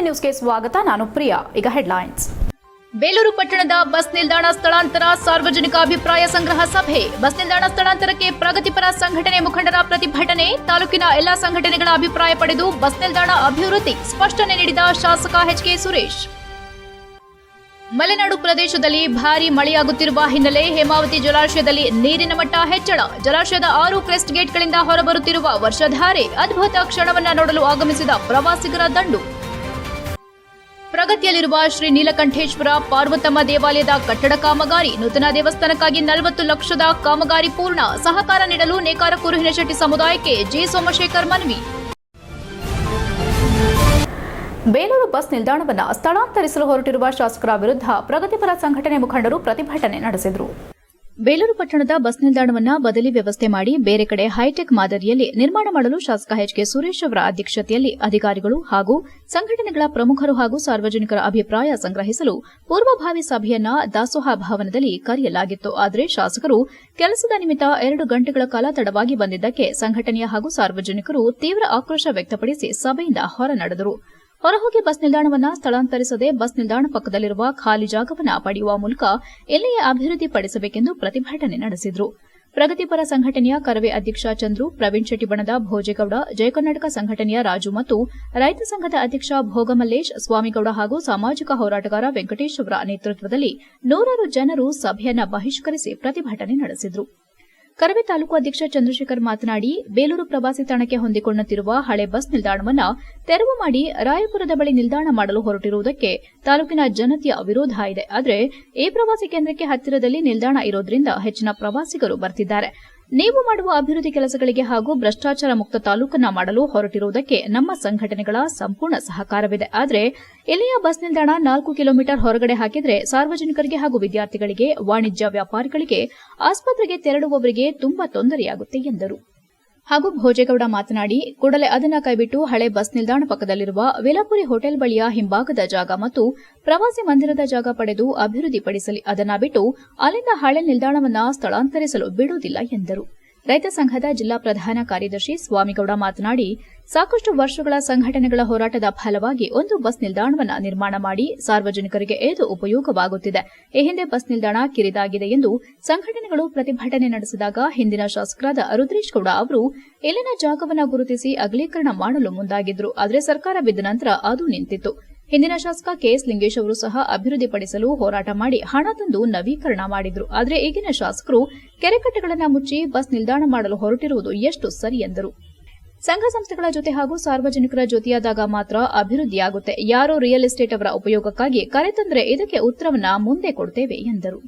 ನ್ಯೂಸ್ಗೆ ಸ್ವಾಗತ. ನಾನು ಪ್ರಿಯಾ. ಈಗ ಹೆಡ್ಲೈನ್ಸ್. ಬೇಲೂರು ಪಟ್ಟಣದ ಬಸ್ ನಿಲ್ದಾಣ ಸ್ಥಳಾಂತರ ಸಾರ್ವಜನಿಕ ಅಭಿಪ್ರಾಯ ಸಂಗ್ರಹ ಸಭೆ. ಬಸ್ ನಿಲ್ದಾಣ ಸ್ಥಳಾಂತರಕ್ಕೆ ಪ್ರಗತಿಪರ ಸಂಘಟನೆ ಮುಖಂಡರ ಪ್ರತಿಭಟನೆ. ತಾಲೂಕಿನ ಎಲ್ಲಾ ಸಂಘಟನೆಗಳ ಅಭಿಪ್ರಾಯ ಪಡೆದು ಬಸ್ ನಿಲ್ದಾಣ ಅಭಿವೃದ್ಧಿ ಸ್ಪಷ್ಟನೆ ನೀಡಿದ ಶಾಸಕ ಎಚ್.ಕೆ. ಸುರೇಶ್. ಮಲೆನಾಡು ಪ್ರದೇಶದಲ್ಲಿ ಭಾರೀ ಮಳೆಯಾಗುತ್ತಿರುವ ಹಿನ್ನೆಲೆ ಹೇಮಾವತಿ ಜಲಾಶಯದಲ್ಲಿ ನೀರಿನ ಮಟ್ಟ ಹೆಚ್ಚಳ. ಜಲಾಶಯದ 6 ಕ್ರೆಸ್ಟ್ ಗೇಟ್ಗಳಿಂದ ಹೊರಬರುತ್ತಿರುವ ವರ್ಷಧಾರೆ. ಅದ್ಭುತ ಕ್ಷಣವನ್ನ ನೋಡಲು ಆಗಮಿಸಿದ ಪ್ರವಾಸಿಗರ ದಂಡು. ಪ್ರಗತಿಯಲ್ಲಿರುವ ಶ್ರೀ ನೀಲಕಂಠೇಶ್ವರ ಪಾರ್ವತಮ್ಮ ದೇವಾಲಯದ ಕಟ್ಟಡ ಕಾಮಗಾರಿ. ನೂತನ ದೇವಸ್ಥಾನಕ್ಕಾಗಿ 40 ಲಕ್ಷದ ಕಾಮಗಾರಿ ಪೂರ್ಣ. ಸಹಕಾರ ನೀಡಲು ನೇಕಾರ ಕುರುಹಿನಶೆಟ್ಟಿ ಸಮುದಾಯಕ್ಕೆ ಜಿ. ಸೋಮಶೇಖರ್ ಮನವಿ. ಬೇಲೂರು ಬಸ್ ನಿಲ್ದಾಣವನ್ನು ಸ್ಥಳಾಂತರಿಸಲು ಹೊರಟಿರುವ ಶಾಸಕರ ವಿರುದ್ಧ ಪ್ರಗತಿಪರ ಸಂಘಟನೆ ಮುಖಂಡರು ಪ್ರತಿಭಟನೆ ನಡೆಸಿದರು. ಬೇಲೂರು ಪಟ್ಟಣದ ಬಸ್ ನಿಲ್ದಾಣವನ್ನು ಬದಲಿ ವ್ಯವಸ್ಥೆ ಮಾಡಿ ಬೇರೆ ಕಡೆ ಹೈಟೆಕ್ ಮಾದರಿಯಲ್ಲಿ ನಿರ್ಮಾಣ ಮಾಡಲು ಶಾಸಕ ಎಚ್.ಕೆ. ಸುರೇಶ್ ಅವರ ಅಧ್ಯಕ್ಷತೆಯಲ್ಲಿ ಅಧಿಕಾರಿಗಳು ಹಾಗೂ ಸಂಘಟನೆಗಳ ಪ್ರಮುಖರು ಹಾಗೂ ಸಾರ್ವಜನಿಕರ ಅಭಿಪ್ರಾಯ ಸಂಗ್ರಹಿಸಲು ಪೂರ್ವಭಾವಿ ಸಭೆಯನ್ನ ದಾಸೋಹ ಭವನದಲ್ಲಿ ಕರೆಯಲಾಗಿತ್ತು. ಆದರೆ ಶಾಸಕರು ಕೆಲಸದ ನಿಮಿತ್ತ 2 ಗಂಟೆಗಳ ಕಾಲ ತಡವಾಗಿ ಬಂದಿದ್ದಕ್ಕೆ ಸಂಘಟನೆಯ ಹಾಗೂ ಸಾರ್ವಜನಿಕರು ತೀವ್ರ ಆಕ್ರೋಶ ವ್ಯಕ್ತಪಡಿಸಿ ಸಭೆಯಿಂದ ಹೊರನಡೆದರು. ಹೊರಹೋಗಿ ಬಸ್ ನಿಲ್ದಾಣವನ್ನು ಸ್ಥಳಾಂತರಿಸದೆ ಬಸ್ ನಿಲ್ದಾಣ ಪಕ್ಕದಲ್ಲಿರುವ ಖಾಲಿ ಜಾಗವನ್ನು ಪಡೆಯುವ ಮೂಲಕ ಇಲ್ಲಿಯೇ ಅಭಿವೃದ್ಧಿ ಪಡಿಸಬೇಕೆಂದು ಪ್ರತಿಭಟನೆ ನಡೆಸಿದರು. ಪ್ರಗತಿಪರ ಸಂಘಟನೆಯ ಕರವೇ ಅಧ್ಯಕ್ಷ ಚಂದ್ರು, ಪ್ರವೀಣ್ ಶೆಟ್ಟಿ ಬಣದ ಭೋಜೇಗೌಡ, ಜಯ ಕರ್ನಾಟಕ ಸಂಘಟನೆಯ ರಾಜು ಮತ್ತು ರೈತ ಸಂಘದ ಅಧ್ಯಕ್ಷ ಭೋಗಮಲ್ಲೇಶ್, ಸ್ವಾಮಿಗೌಡ ಹಾಗೂ ಸಾಮಾಜಿಕ ಹೋರಾಟಗಾರ ವೆಂಕಟೇಶ್ ಅವರ ನೇತೃತ್ವದಲ್ಲಿ ನೂರಾರು ಜನರು ಸಭೆಯನ್ನು ಬಹಿಷ್ಕರಿಸಿ ಪ್ರತಿಭಟನೆ ನಡೆಸಿದರು. ಕರವೇ ತಾಲೂಕು ಅಧ್ಯಕ್ಷ ಚಂದ್ರಶೇಖರ್ ಮಾತನಾಡಿ, ಬೇಲೂರು ಪ್ರವಾಸಿ ತಾಣಕ್ಕೆ ಹೊಂದಿಕೊಳ್ಳುತ್ತಿರುವ ಹಳೆ ಬಸ್ ನಿಲ್ದಾಣವನ್ನು ತೆರವು ಮಾಡಿ ರಾಯಪುರದ ಬಳಿ ನಿಲ್ದಾಣ ಮಾಡಲು ಹೊರಟಿರುವುದಕ್ಕೆ ತಾಲೂಕಿನ ಜನತೆಯ ವಿರೋಧ ಇದೆ. ಆದರೆ ಈ ಪ್ರವಾಸಿ ಕೇಂದ್ರಕ್ಕೆ ಹತ್ತಿರದಲ್ಲಿ ನಿಲ್ದಾಣ ಇರೋದ್ರಿಂದ ಹೆಚ್ಚಿನ ಪ್ರವಾಸಿಗರು ಬರ್ತಿದ್ದಾರೆ. ನೀವು ಮಾಡುವ ಅಭಿವೃದ್ಧಿ ಕೆಲಸಗಳಿಗೆ ಹಾಗೂ ಭ್ರಷ್ಟಾಚಾರ ಮುಕ್ತ ತಾಲೂಕನ್ನ ಮಾಡಲು ಹೊರಟಿರುವುದಕ್ಕೆ ನಮ್ಮ ಸಂಘಟನೆಗಳ ಸಂಪೂರ್ಣ ಸಹಕಾರವಿದೆ. ಆದರೆ ಇಲ್ಲಿಯ ಬಸ್ ನಿಲ್ದಾಣ 4 ಕಿಲೋಮೀಟರ್ ಹೊರಗಡೆ ಹಾಕಿದರೆ ಸಾರ್ವಜನಿಕರಿಗೆ ಹಾಗೂ ವಿದ್ಯಾರ್ಥಿಗಳಿಗೆ, ವಾಣಿಜ್ಯ ವ್ಯಾಪಾರಿಗಳಿಗೆ, ಆಸ್ಪತ್ರೆಗೆ ತೆರಳುವವರಿಗೆ ತುಂಬಾ ತೊಂದರೆಯಾಗುತ್ತೆ ಎಂದರು. ಹಾಗೂ ಭೋಜೇಗೌಡ ಮಾತನಾಡಿ, ಕೂಡಲೇ ಅದನ್ನ ಕೈಬಿಟ್ಟು ಹಳೆ ಬಸ್ ನಿಲ್ದಾಣ ಪಕ್ಕದಲ್ಲಿರುವ ವೇಲಾಪುರಿ ಹೋಟೆಲ್ ಬಳಿಯ ಹಿಂಭಾಗದ ಜಾಗ ಮತ್ತು ಪ್ರವಾಸಿ ಮಂದಿರದ ಜಾಗ ಪಡೆದು ಅಭಿವೃದ್ಧಿಪಡಿಸಲಿ. ಅದನ್ನ ಬಿಟ್ಟು ಅಲ್ಲಿಂದ ಹಳೆ ನಿಲ್ದಾಣವನ್ನು ಸ್ಥಳಾಂತರಿಸಲು ಬಿಡುವುದಿಲ್ಲ ಎಂದರು. ರೈತ ಸಂಘದ ಜಿಲ್ಲಾ ಪ್ರಧಾನ ಕಾರ್ಯದರ್ಶಿ ಸ್ವಾಮಿಗೌಡ ಮಾತನಾಡಿ, ಸಾಕಷ್ಟು ವರ್ಷಗಳ ಸಂಘಟನೆಗಳ ಹೋರಾಟದ ಫಲವಾಗಿ ಒಂದು ಬಸ್ ನಿಲ್ದಾಣವನ್ನು ನಿರ್ಮಾಣ ಮಾಡಿ ಸಾರ್ವಜನಿಕರಿಗೆ ಇದು ಉಪಯೋಗವಾಗುತ್ತಿದೆ. ಈ ಹಿಂದೆ ಬಸ್ ನಿಲ್ದಾಣ ಕಿರಿದಾಗಿದೆ ಎಂದು ಸಂಘಟನೆಗಳು ಪ್ರತಿಭಟನೆ ನಡೆಸಿದಾಗ ಹಿಂದಿನ ಶಾಸಕರಾದ ರುದ್ರೇಶ್ ಗೌಡ ಅವರು ಇಲ್ಲಿನ ಜಾಗವನ್ನು ಗುರುತಿಸಿ ಅಗಲೀಕರಣ ಮಾಡಲು ಮುಂದಾಗಿದ್ರು. ಆದರೆ ಸರ್ಕಾರ ಬಿದ್ದ ನಂತರ ಅದು ನಿಂತಿತ್ತು. ಹಿಂದಿನ ಶಾಸಕ ಕೆಎಸ್ ಲಿಂಗೇಶ್ ಅವರು ಸಹ ಅಭಿವೃದ್ಧಿಪಡಿಸಲು ಹೋರಾಟ ಮಾಡಿ ಹಣ ತಂದು ನವೀಕರಣ ಮಾಡಿದ್ರು. ಆದರೆ ಈಗಿನ ಶಾಸಕರು ಕೆರೆಕಟ್ಟೆಗಳನ್ನು ಮುಚ್ಚಿ ಬಸ್ ನಿಲ್ದಾಣ ಮಾಡಲು ಹೊರಟಿರುವುದು ಎಷ್ಟು ಸರಿ ಎಂದರು. ಸಂಘ ಸಂಸ್ಥೆಗಳ ಜೊತೆ ಹಾಗೂ ಸಾರ್ವಜನಿಕರ ಜೊತೆಯಾದಾಗ ಮಾತ್ರ ಅಭಿವೃದ್ಧಿಯಾಗುತ್ತೆ. ಯಾರೋ ರಿಯಲ್ ಎಸ್ಟೇಟ್ ಅವರ ಉಪಯೋಗಕ್ಕಾಗಿ ಕರೆ ತಂದರೆ ಇದಕ್ಕೆ ಉತ್ತರವನ್ನ ಮುಂದೆ ಕೊಡ್ತೇವೆ ಎಂದರು.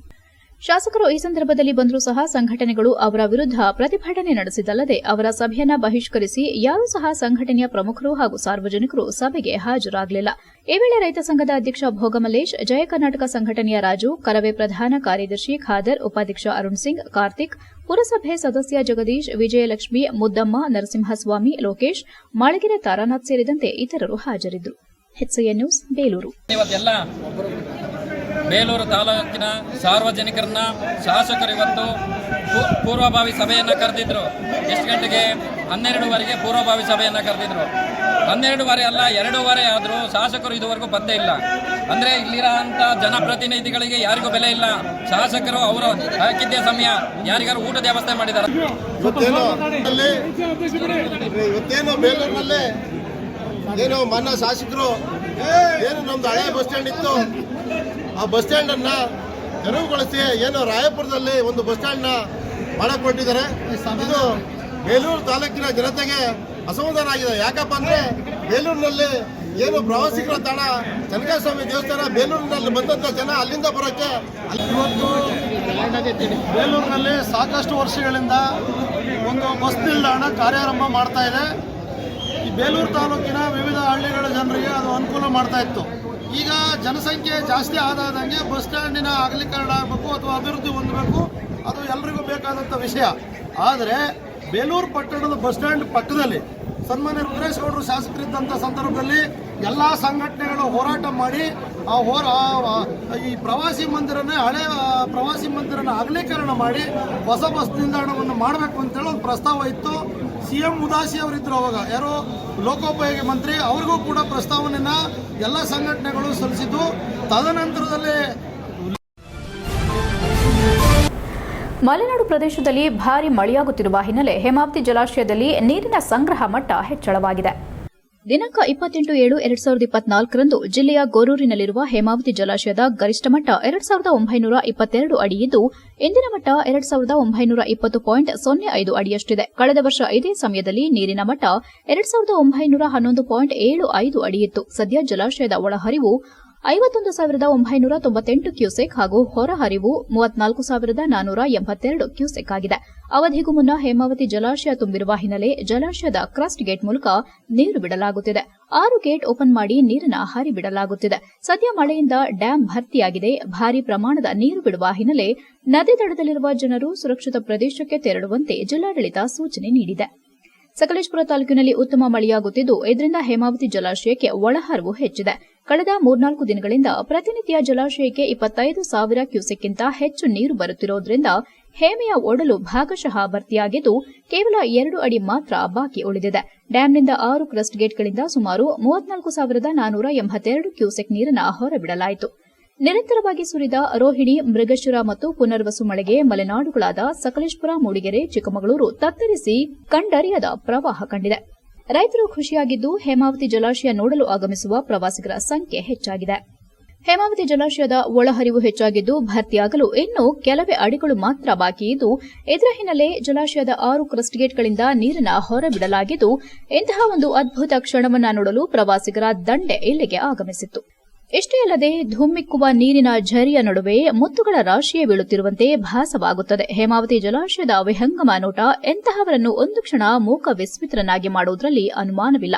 ಶಾಸಕರು ಈ ಸಂದರ್ಭದಲ್ಲಿ ಬಂದರೂ ಸಹ ಸಂಘಟನೆಗಳು ಅವರ ವಿರುದ್ಧ ಪ್ರತಿಭಟನೆ ನಡೆಸಿದ್ದಲ್ಲದೆ ಅವರ ಸಭೆಯನ್ನ ಬಹಿಷ್ಕರಿಸಿ ಯಾರೂ ಸಹ ಸಂಘಟನೆಯ ಪ್ರಮುಖರು ಹಾಗೂ ಸಾರ್ವಜನಿಕರು ಸಭೆಗೆ ಹಾಜರಾಗಲಿಲ್ಲ. ಈ ವೇಳೆ ರೈತ ಸಂಘದ ಅಧ್ಯಕ್ಷ ಭೋಗಮಲ್ಲೇಶ್, ಜಯ ಕರ್ನಾಟಕ ಸಂಘಟನೆಯ ರಾಜು, ಕರವೇ ಪ್ರಧಾನ ಕಾರ್ಯದರ್ಶಿ ಖಾದರ್, ಉಪಾಧ್ಯಕ್ಷ ಅರುಣ್ ಸಿಂಗ್, ಕಾರ್ತಿಕ್, ಪುರಸಭೆ ಸದಸ್ಯ ಜಗದೀಶ್, ವಿಜಯಲಕ್ಷ್ಮಿ, ಮುದ್ದಮ್ಮ, ನರಸಿಂಹಸ್ವಾಮಿ, ಲೋಕೇಶ್, ಮಾಳಗೆರೆ ತಾರಾನಾಥ್ ಸೇರಿದಂತೆ ಇತರರು ಹಾಜರಿದ್ದರು. HCN news, Belur. ಬೇಲೂರು ತಾಲೂಕಿನ ಸಾರ್ವಜನಿಕರನ್ನ ಶಾಸಕರು ಇವತ್ತು ಪೂರ್ವಭಾವಿ ಸಭೆಯನ್ನು ಕರೆದಿದ್ರು. ಎಷ್ಟು ಗಂಟೆಗೆ? 12:30ಗೆ ಪೂರ್ವಭಾವಿ ಸಭೆಯನ್ನು ಕರೆದಿದ್ರು. 12:30 ಅಲ್ಲ, 2:15 ಆದರೂ ಶಾಸಕರು ಇದುವರೆಗೂ ಬಂದೇ ಇಲ್ಲ. ಅಂದರೆ ಇಲ್ಲಿರೋಂಥ ಜನಪ್ರತಿನಿಧಿಗಳಿಗೆ ಯಾರಿಗೂ ಬೆಲೆ ಇಲ್ಲ. ಶಾಸಕರು ಅವರು ಹಾಕಿದ್ದೇ ಸಮಯ ಯಾರಿಗಾರು ಊಟದ ವ್ಯವಸ್ಥೆ ಮಾಡಿದ್ದಾರೆ. ಇವತ್ತೇನು ಬೇಲೂರಿನಲ್ಲಿ ಏನು ಮಾನ್ಯ ಶಾಸಕರು ಏನು ನಮ್ದು ಹಳೆ ಬಸ್ ಸ್ಟ್ಯಾಂಡ್ ಇತ್ತು, ಆ ಬಸ್ ಸ್ಟ್ಯಾಂಡನ್ನು ತೆರವುಗೊಳಿಸಿ ಏನು ರಾಯಪುರದಲ್ಲಿ ಒಂದು ಬಸ್ ಸ್ಟ್ಯಾಂಡ್ನ ಮಾಡಕ್ಕೆ ಕೊಟ್ಟಿದ್ದಾರೆ. ಇದು ಬೇಲೂರು ತಾಲೂಕಿನ ಜನತೆಗೆ ಅಸಮಾಧಾನ ಆಗಿದೆ. ಯಾಕಪ್ಪ ಅಂದರೆ ಬೇಲೂರಿನಲ್ಲಿ ಏನು ಪ್ರವಾಸಿಗರ ತಾಣ ಚನ್ನಕೇಶಸ್ವಾಮಿ ದೇವಸ್ಥಾನ, ಬೇಲೂರಿನಲ್ಲಿ ಬಂದಂಥ ಜನ ಅಲ್ಲಿಂದ ಬರೋಕ್ಕೆ ಇವತ್ತು ಬೇಲೂರಿನಲ್ಲಿ ಸಾಕಷ್ಟು ವರ್ಷಗಳಿಂದ ಒಂದು ಬಸ್ ನಿಲ್ದಾಣ ಕಾರ್ಯಾರಂಭ ಮಾಡ್ತಾ ಇದೆ. ಈ ಬೇಲೂರು ತಾಲೂಕಿನ ವಿವಿಧ ಹಳ್ಳಿಗಳ ಜನರಿಗೆ ಅದು ಅನುಕೂಲ ಮಾಡ್ತಾ ಇತ್ತು. ಈಗ ಜನಸಂಖ್ಯೆ ಜಾಸ್ತಿ ಆದಂಗೆ ಬಸ್ ಸ್ಟ್ಯಾಂಡಿನ ಅಗಲೀಕರಣ ಆಗಬೇಕು ಅಥವಾ ಅಭಿವೃದ್ಧಿ ಹೊಂದಬೇಕು, ಅದು ಎಲ್ರಿಗೂ ಬೇಕಾದಂಥ ವಿಷಯ. ಆದರೆ ಬೇಲೂರು ಪಟ್ಟಣದ ಬಸ್ ಸ್ಟ್ಯಾಂಡ್ ಪಕ್ಕದಲ್ಲಿ ಸನ್ಮಾನ್ಯ ರುದ್ರೇಶ್ ಗೌಡರು ಶಾಸಕರಿದ್ದಂಥ ಸಂದರ್ಭದಲ್ಲಿ ಎಲ್ಲ ಸಂಘಟನೆಗಳು ಹೋರಾಟ ಮಾಡಿ ಈ ಪ್ರವಾಸಿ ಮಂದಿರನೇ ಹಳೆ ಪ್ರವಾಸಿ ಮಂದಿರನ ಅಗಲೀಕರಣ ಮಾಡಿ ಹೊಸ ಬಸ್ ನಿಲ್ದಾಣವನ್ನು ಮಾಡಬೇಕು ಅಂತೇಳಿ ಒಂದು ಪ್ರಸ್ತಾವ ಇತ್ತು. CM ಉದಾಸಿ ಅವರಿದ್ದರು ಅವಾಗ, ಯಾರು ಲೋಕೋಪಯೋಗಿ ಮಂತ್ರಿ, ಅವ್ರಿಗೂ ಕೂಡ ಪ್ರಸ್ತಾವನೆಯನ್ನ ಎಲ್ಲ ಸಂಘಟನೆಗಳು ಸಲ್ಲಿಸಿದ್ದು. ತದನಂತರದಲ್ಲಿ ಮಲೆನಾಡು ಪ್ರದೇಶದಲ್ಲಿ ಭಾರೀ ಮಳೆಯಾಗುತ್ತಿರುವ ಹಿನ್ನೆಲೆ ಹೇಮಾವತಿ ಜಲಾಶಯದಲ್ಲಿ ನೀರಿನ ಸಂಗ್ರಹ ಮಟ್ಟ ಹೆಚ್ಚಳವಾಗಿದೆ. ದಿನಾಂಕ 28/7/2024ರಂದು ಜಿಲ್ಲೆಯ ಗೊರೂರಿನಲ್ಲಿರುವ ಹೇಮಾವತಿ ಜಲಾಶಯದ ಗರಿಷ್ಠ ಮಟ್ಟ 2922 ಅಡಿ ಇದ್ದು, ಇಂದಿನ ಮಟ್ಟ 2920.05 ಅಡಿಯಷ್ಟಿದೆ. ಕಳೆದ ವರ್ಷ ಇದೇ ಸಮಯದಲ್ಲಿ ನೀರಿನ ಮಟ್ಟ 2911.75 ಅಡಿಯಿತ್ತು. ಸದ್ಯ ಜಲಾಶಯದ ಒಳಹರಿವು 51,998 ಕ್ಯೂಸೆಕ್ ಹಾಗೂ ಹೊರಹರಿವು 34,482 ಕ್ಯೂಸೆಕ್ ಆಗಿದೆ. ಅವಧಿಗೂ ಮುನ್ನ ಹೇಮಾವತಿ ಜಲಾಶಯ ತುಂಬಿರುವ ಹಿನ್ನೆಲೆ ಜಲಾಶಯದ ಕ್ರಸ್ಟ್ ಗೇಟ್ ಮೂಲಕ ನೀರು ಬಿಡಲಾಗುತ್ತಿದೆ. 6 ಗೇಟ್ ಓಪನ್ ಮಾಡಿ ನೀರನ್ನು ಹರಿಬಿಡಲಾಗುತ್ತಿದೆ. ಸದ್ಯ ಮಳೆಯಿಂದ ಡ್ಯಾಂ ಭರ್ತಿಯಾಗಿದೆ. ಭಾರೀ ಪ್ರಮಾಣದ ನೀರು ಬಿಡುವ ಹಿನ್ನೆಲೆ ನದಿ ದಡದಲ್ಲಿರುವ ಜನರು ಸುರಕ್ಷಿತ ಪ್ರದೇಶಕ್ಕೆ ತೆರಳುವಂತೆ ಜಿಲ್ಲಾಡಳಿತ ಸೂಚನೆ ನೀಡಿದೆ. ಸಕಲೇಶಪುರ ತಾಲೂಕಿನಲ್ಲಿ ಉತ್ತಮ ಮಳೆಯಾಗುತ್ತಿದ್ದು, ಇದರಿಂದ ಹೇಮಾವತಿ ಜಲಾಶಯಕ್ಕೆ ಒಳಹರಿವು ಹೆಚ್ಚಿದೆ. ಕಳೆದ 3-4 ದಿನಗಳಿಂದ ಪ್ರತಿನಿತ್ಯ ಜಲಾಶಯಕ್ಕೆ 25,000 ಕ್ಯೂಸೆಕ್ಗಿಂತ ಹೆಚ್ಚು ನೀರು ಬರುತ್ತಿರುವುದರಿಂದ ಹೇಮೆಯ ಒಡಲು ಭಾಗಶಃ ಭರ್ತಿಯಾಗಿದ್ದು, ಕೇವಲ 2 ಅಡಿ ಮಾತ್ರ ಬಾಕಿ ಉಳಿದಿದೆ. ಡ್ಯಾಂನಿಂದ 6 ಕ್ರಸ್ಟ್ ಗೇಟ್ಗಳಿಂದ ಸುಮಾರು 34,482 ಕ್ಯೂಸೆಕ್ ನೀರನ್ನು ಹೊರಬಿಡಲಾಯಿತು. ನಿರಂತರವಾಗಿ ಸುರಿದ ರೋಹಿಣಿ, ಮೃಗಶಿರ ಮತ್ತು ಪುನರ್ವಸು ಮಳೆಗೆ ಮಲೆನಾಡುಗಳಾದ ಸಕಲೇಶಪುರ, ಮೂಡಿಗೆರೆ, ಚಿಕ್ಕಮಗಳೂರು ತತ್ತರಿಸಿ ಕಂಡರಿಯದ ಪ್ರವಾಹ ಕಂಡಿದೆ. ರೈತರು ಖುಷಿಯಾಗಿದ್ದು, ಹೇಮಾವತಿ ಜಲಾಶಯ ನೋಡಲು ಆಗಮಿಸುವ ಪ್ರವಾಸಿಗರ ಸಂಖ್ಯೆ ಹೆಚ್ಚಾಗಿದೆ. ಹೇಮಾವತಿ ಜಲಾಶಯದ ಒಳಹರಿವು ಹೆಚ್ಚಾಗಿದ್ದು, ಭರ್ತಿಯಾಗಲು ಇನ್ನೂ ಕೆಲವೇ ಅಡಿಗಳು ಮಾತ್ರ ಬಾಕಿ ಇದ್ದು, ಇದರ ಹಿನ್ನೆಲೆ ಜಲಾಶಯದ 6 ಕ್ರಸ್ಟ್ ಗೇಟ್ಗಳಿಂದ ನೀರನ್ನು ಹೊರಬಿಡಲಾಗಿದ್ದು, ಇಂತಹ ಒಂದು ಅದ್ಭುತ ಕ್ಷಣವನ್ನು ನೋಡಲು ಪ್ರವಾಸಿಗರ ದಂಡೆ ಇಲ್ಲಿಗೆ ಆಗಮಿಸಿತ್ತು. ಇಷ್ಟೇ ಅಲ್ಲದೆ ಧುಮ್ಮಿಕ್ಕುವ ನೀರಿನ ಝರಿಯ ನಡುವೆ ಮುತ್ತುಗಳ ರಾಶಿಯೇ ಬೀಳುತ್ತಿರುವಂತೆ ಭಾಸವಾಗುತ್ತದೆ. ಹೇಮಾವತಿ ಜಲಾಶಯದ ವಿಹಂಗಮ ನೋಟ ಎಂತಹವರನ್ನು ಒಂದು ಕ್ಷಣ ಮೂಕ ವಿಸ್ಮಿತರನ್ನಾಗಿ ಮಾಡುವುದರಲ್ಲಿ ಅನುಮಾನವಿಲ್ಲ.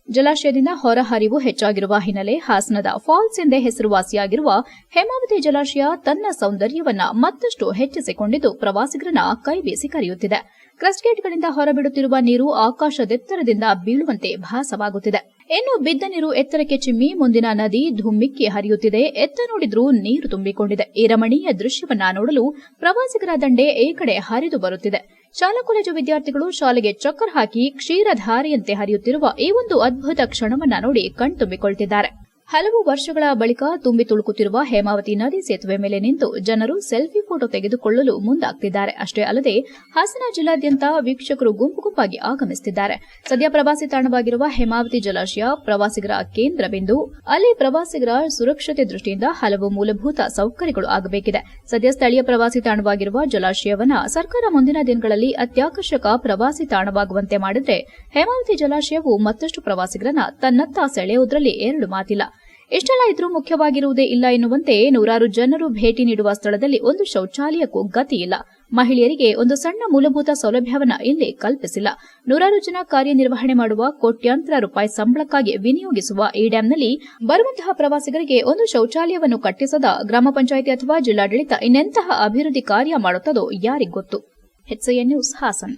ಜಲಾಶಯದಿಂದ ಹೊರಹರಿವು ಹೆಚ್ಚಾಗಿರುವ ಹಿನ್ನೆಲೆ ಹಾಸನದ ಫಾಲ್ಸ್ ಎಂದೇ ಹೆಸರುವಾಸಿಯಾಗಿರುವ ಹೇಮಾವತಿ ಜಲಾಶಯ ತನ್ನ ಸೌಂದರ್ಯವನ್ನ ಮತ್ತಷ್ಟು ಹೆಚ್ಚಿಸಿಕೊಂಡಿದ್ದು, ಪ್ರವಾಸಿಗರನ್ನ ಕೈಬೀಸಿ ಕರೆಯುತ್ತಿದೆ. ಕ್ರಸ್ಟ್ ಗೇಟ್ಗಳಿಂದ ಹೊರಬಿಡುತ್ತಿರುವ ನೀರು ಆಕಾಶದೆತ್ತರದಿಂದ ಬೀಳುವಂತೆ ಭಾಸವಾಗುತ್ತಿದೆ. ಇನ್ನು ಬಿದ್ದ ನೀರು ಎತ್ತರಕ್ಕೆ ಚಿಮ್ಮಿ ಮುಂದಿನ ನದಿ ಧುಮ್ಮಿಕ್ಕಿ ಹರಿಯುತ್ತಿದೆ. ಎತ್ತ ನೋಡಿದ್ರೂ ನೀರು ತುಂಬಿಕೊಂಡಿದೆ. ಈ ರಮಣೀಯ ದೃಶ್ಯವನ್ನ ನೋಡಲು ಪ್ರವಾಸಿಗರ ದಂಡೆ ಈ ಕಡೆ ಹರಿದು ಬರುತ್ತಿದೆ. ಶಾಲಾ ಕಾಲೇಜು ವಿದ್ಯಾರ್ಥಿಗಳು ಶಾಲೆಗೆ ಚಕ್ಕರ್ ಹಾಕಿ ಕ್ಷೀರಧಾರೆಯಂತೆ ಹರಿಯುತ್ತಿರುವ ಈ ಒಂದು ಅದ್ಭುತ ಕ್ಷಣವನ್ನ ನೋಡಿ ಕಣ್ತುಂಬಿಕೊಳ್ತಿದ್ದಾರೆ. ಹಲವು ವರ್ಷಗಳ ಬಳಿಕ ತುಂಬಿ ತುಳುಕುತ್ತಿರುವ ಹೇಮಾವತಿ ನದಿ ಸೇತುವೆ ಮೇಲೆ ನಿಂತು ಜನರು ಸೆಲ್ಫಿ ಫೋಟೋ ತೆಗೆದುಕೊಳ್ಳಲು ಮುಂದಾಗ್ತಿದ್ದಾರೆ. ಅಷ್ಟೇ ಅಲ್ಲದೆ ಹಾಸನ ಜಿಲ್ಲಾದ್ಯಂತ ವೀಕ್ಷಕರು ಗುಂಪು ಗುಂಪಾಗಿ ಆಗಮಿಸುತ್ತಿದ್ದಾರೆ. ಸದ್ಯ ಪ್ರವಾಸಿ ತಾಣವಾಗಿರುವ ಹೇಮಾವತಿ ಜಲಾಶಯ ಪ್ರವಾಸಿಗರ ಕೇಂದ್ರ ಬಿಂದು. ಅಲ್ಲಿ ಪ್ರವಾಸಿಗರ ಸುರಕ್ಷತೆ ದೃಷ್ಟಿಯಿಂದ ಹಲವು ಮೂಲಭೂತ ಸೌಕರ್ಯಗಳು ಆಗಬೇಕಿದೆ. ಸದ್ಯ ಸ್ಥಳೀಯ ಪ್ರವಾಸಿ ತಾಣವಾಗಿರುವ ಜಲಾಶಯವನ್ನ ಸರ್ಕಾರ ಮುಂದಿನ ದಿನಗಳಲ್ಲಿ ಅತ್ಯಾಕರ್ಷಕ ಪ್ರವಾಸಿ ತಾಣವಾಗುವಂತೆ ಮಾಡಿದ್ರೆ ಹೇಮಾವತಿ ಜಲಾಶಯವು ಮತ್ತಷ್ಟು ಪ್ರವಾಸಿಗರನ್ನ ತನ್ನತ್ತ ಸೆಳೆಯುವುದರಲ್ಲಿ ಎರಡು ಮಾತಿಲ್ಲ. ಇಷ್ಟೆಲ್ಲ ಇದ್ರೂ ಮುಖ್ಯವಾಗಿರುವುದೇ ಇಲ್ಲ ಎನ್ನುವಂತೆ ನೂರಾರು ಜನರು ಭೇಟಿ ನೀಡುವ ಸ್ಥಳದಲ್ಲಿ ಒಂದು ಶೌಚಾಲಯಕ್ಕೂ ಗತಿಯಿಲ್ಲ. ಮಹಿಳೆಯರಿಗೆ ಒಂದು ಸಣ್ಣ ಮೂಲಭೂತ ಸೌಲಭ್ಯವನ್ನ ಇಲ್ಲಿ ಕಲ್ಪಿಸಿಲ್ಲ. ನೂರಾರು ಜನ ಕಾರ್ಯನಿರ್ವಹಣೆ ಮಾಡುವ ಕೋಟ್ಯಾಂತರ ರೂಪಾಯಿ ಸಂಬಳಕ್ಕಾಗಿ ವಿನಿಯೋಗಿಸುವ ಈ ಡ್ಯಾಂನಲ್ಲಿ ಬರುವಂತಹ ಪ್ರವಾಸಿಗರಿಗೆ ಒಂದು ಶೌಚಾಲಯವನ್ನು ಕಟ್ಟಿಸದ ಗ್ರಾಮ ಪಂಚಾಯಿತಿ ಅಥವಾ ಜಿಲ್ಲಾಡಳಿತ ಇನ್ನೆಂತಹ ಅಭಿವೃದ್ಧಿ ಕಾರ್ಯ ಮಾಡುತ್ತದೋ ಯಾರಿಗೊತ್ತು. HCN news Hassan.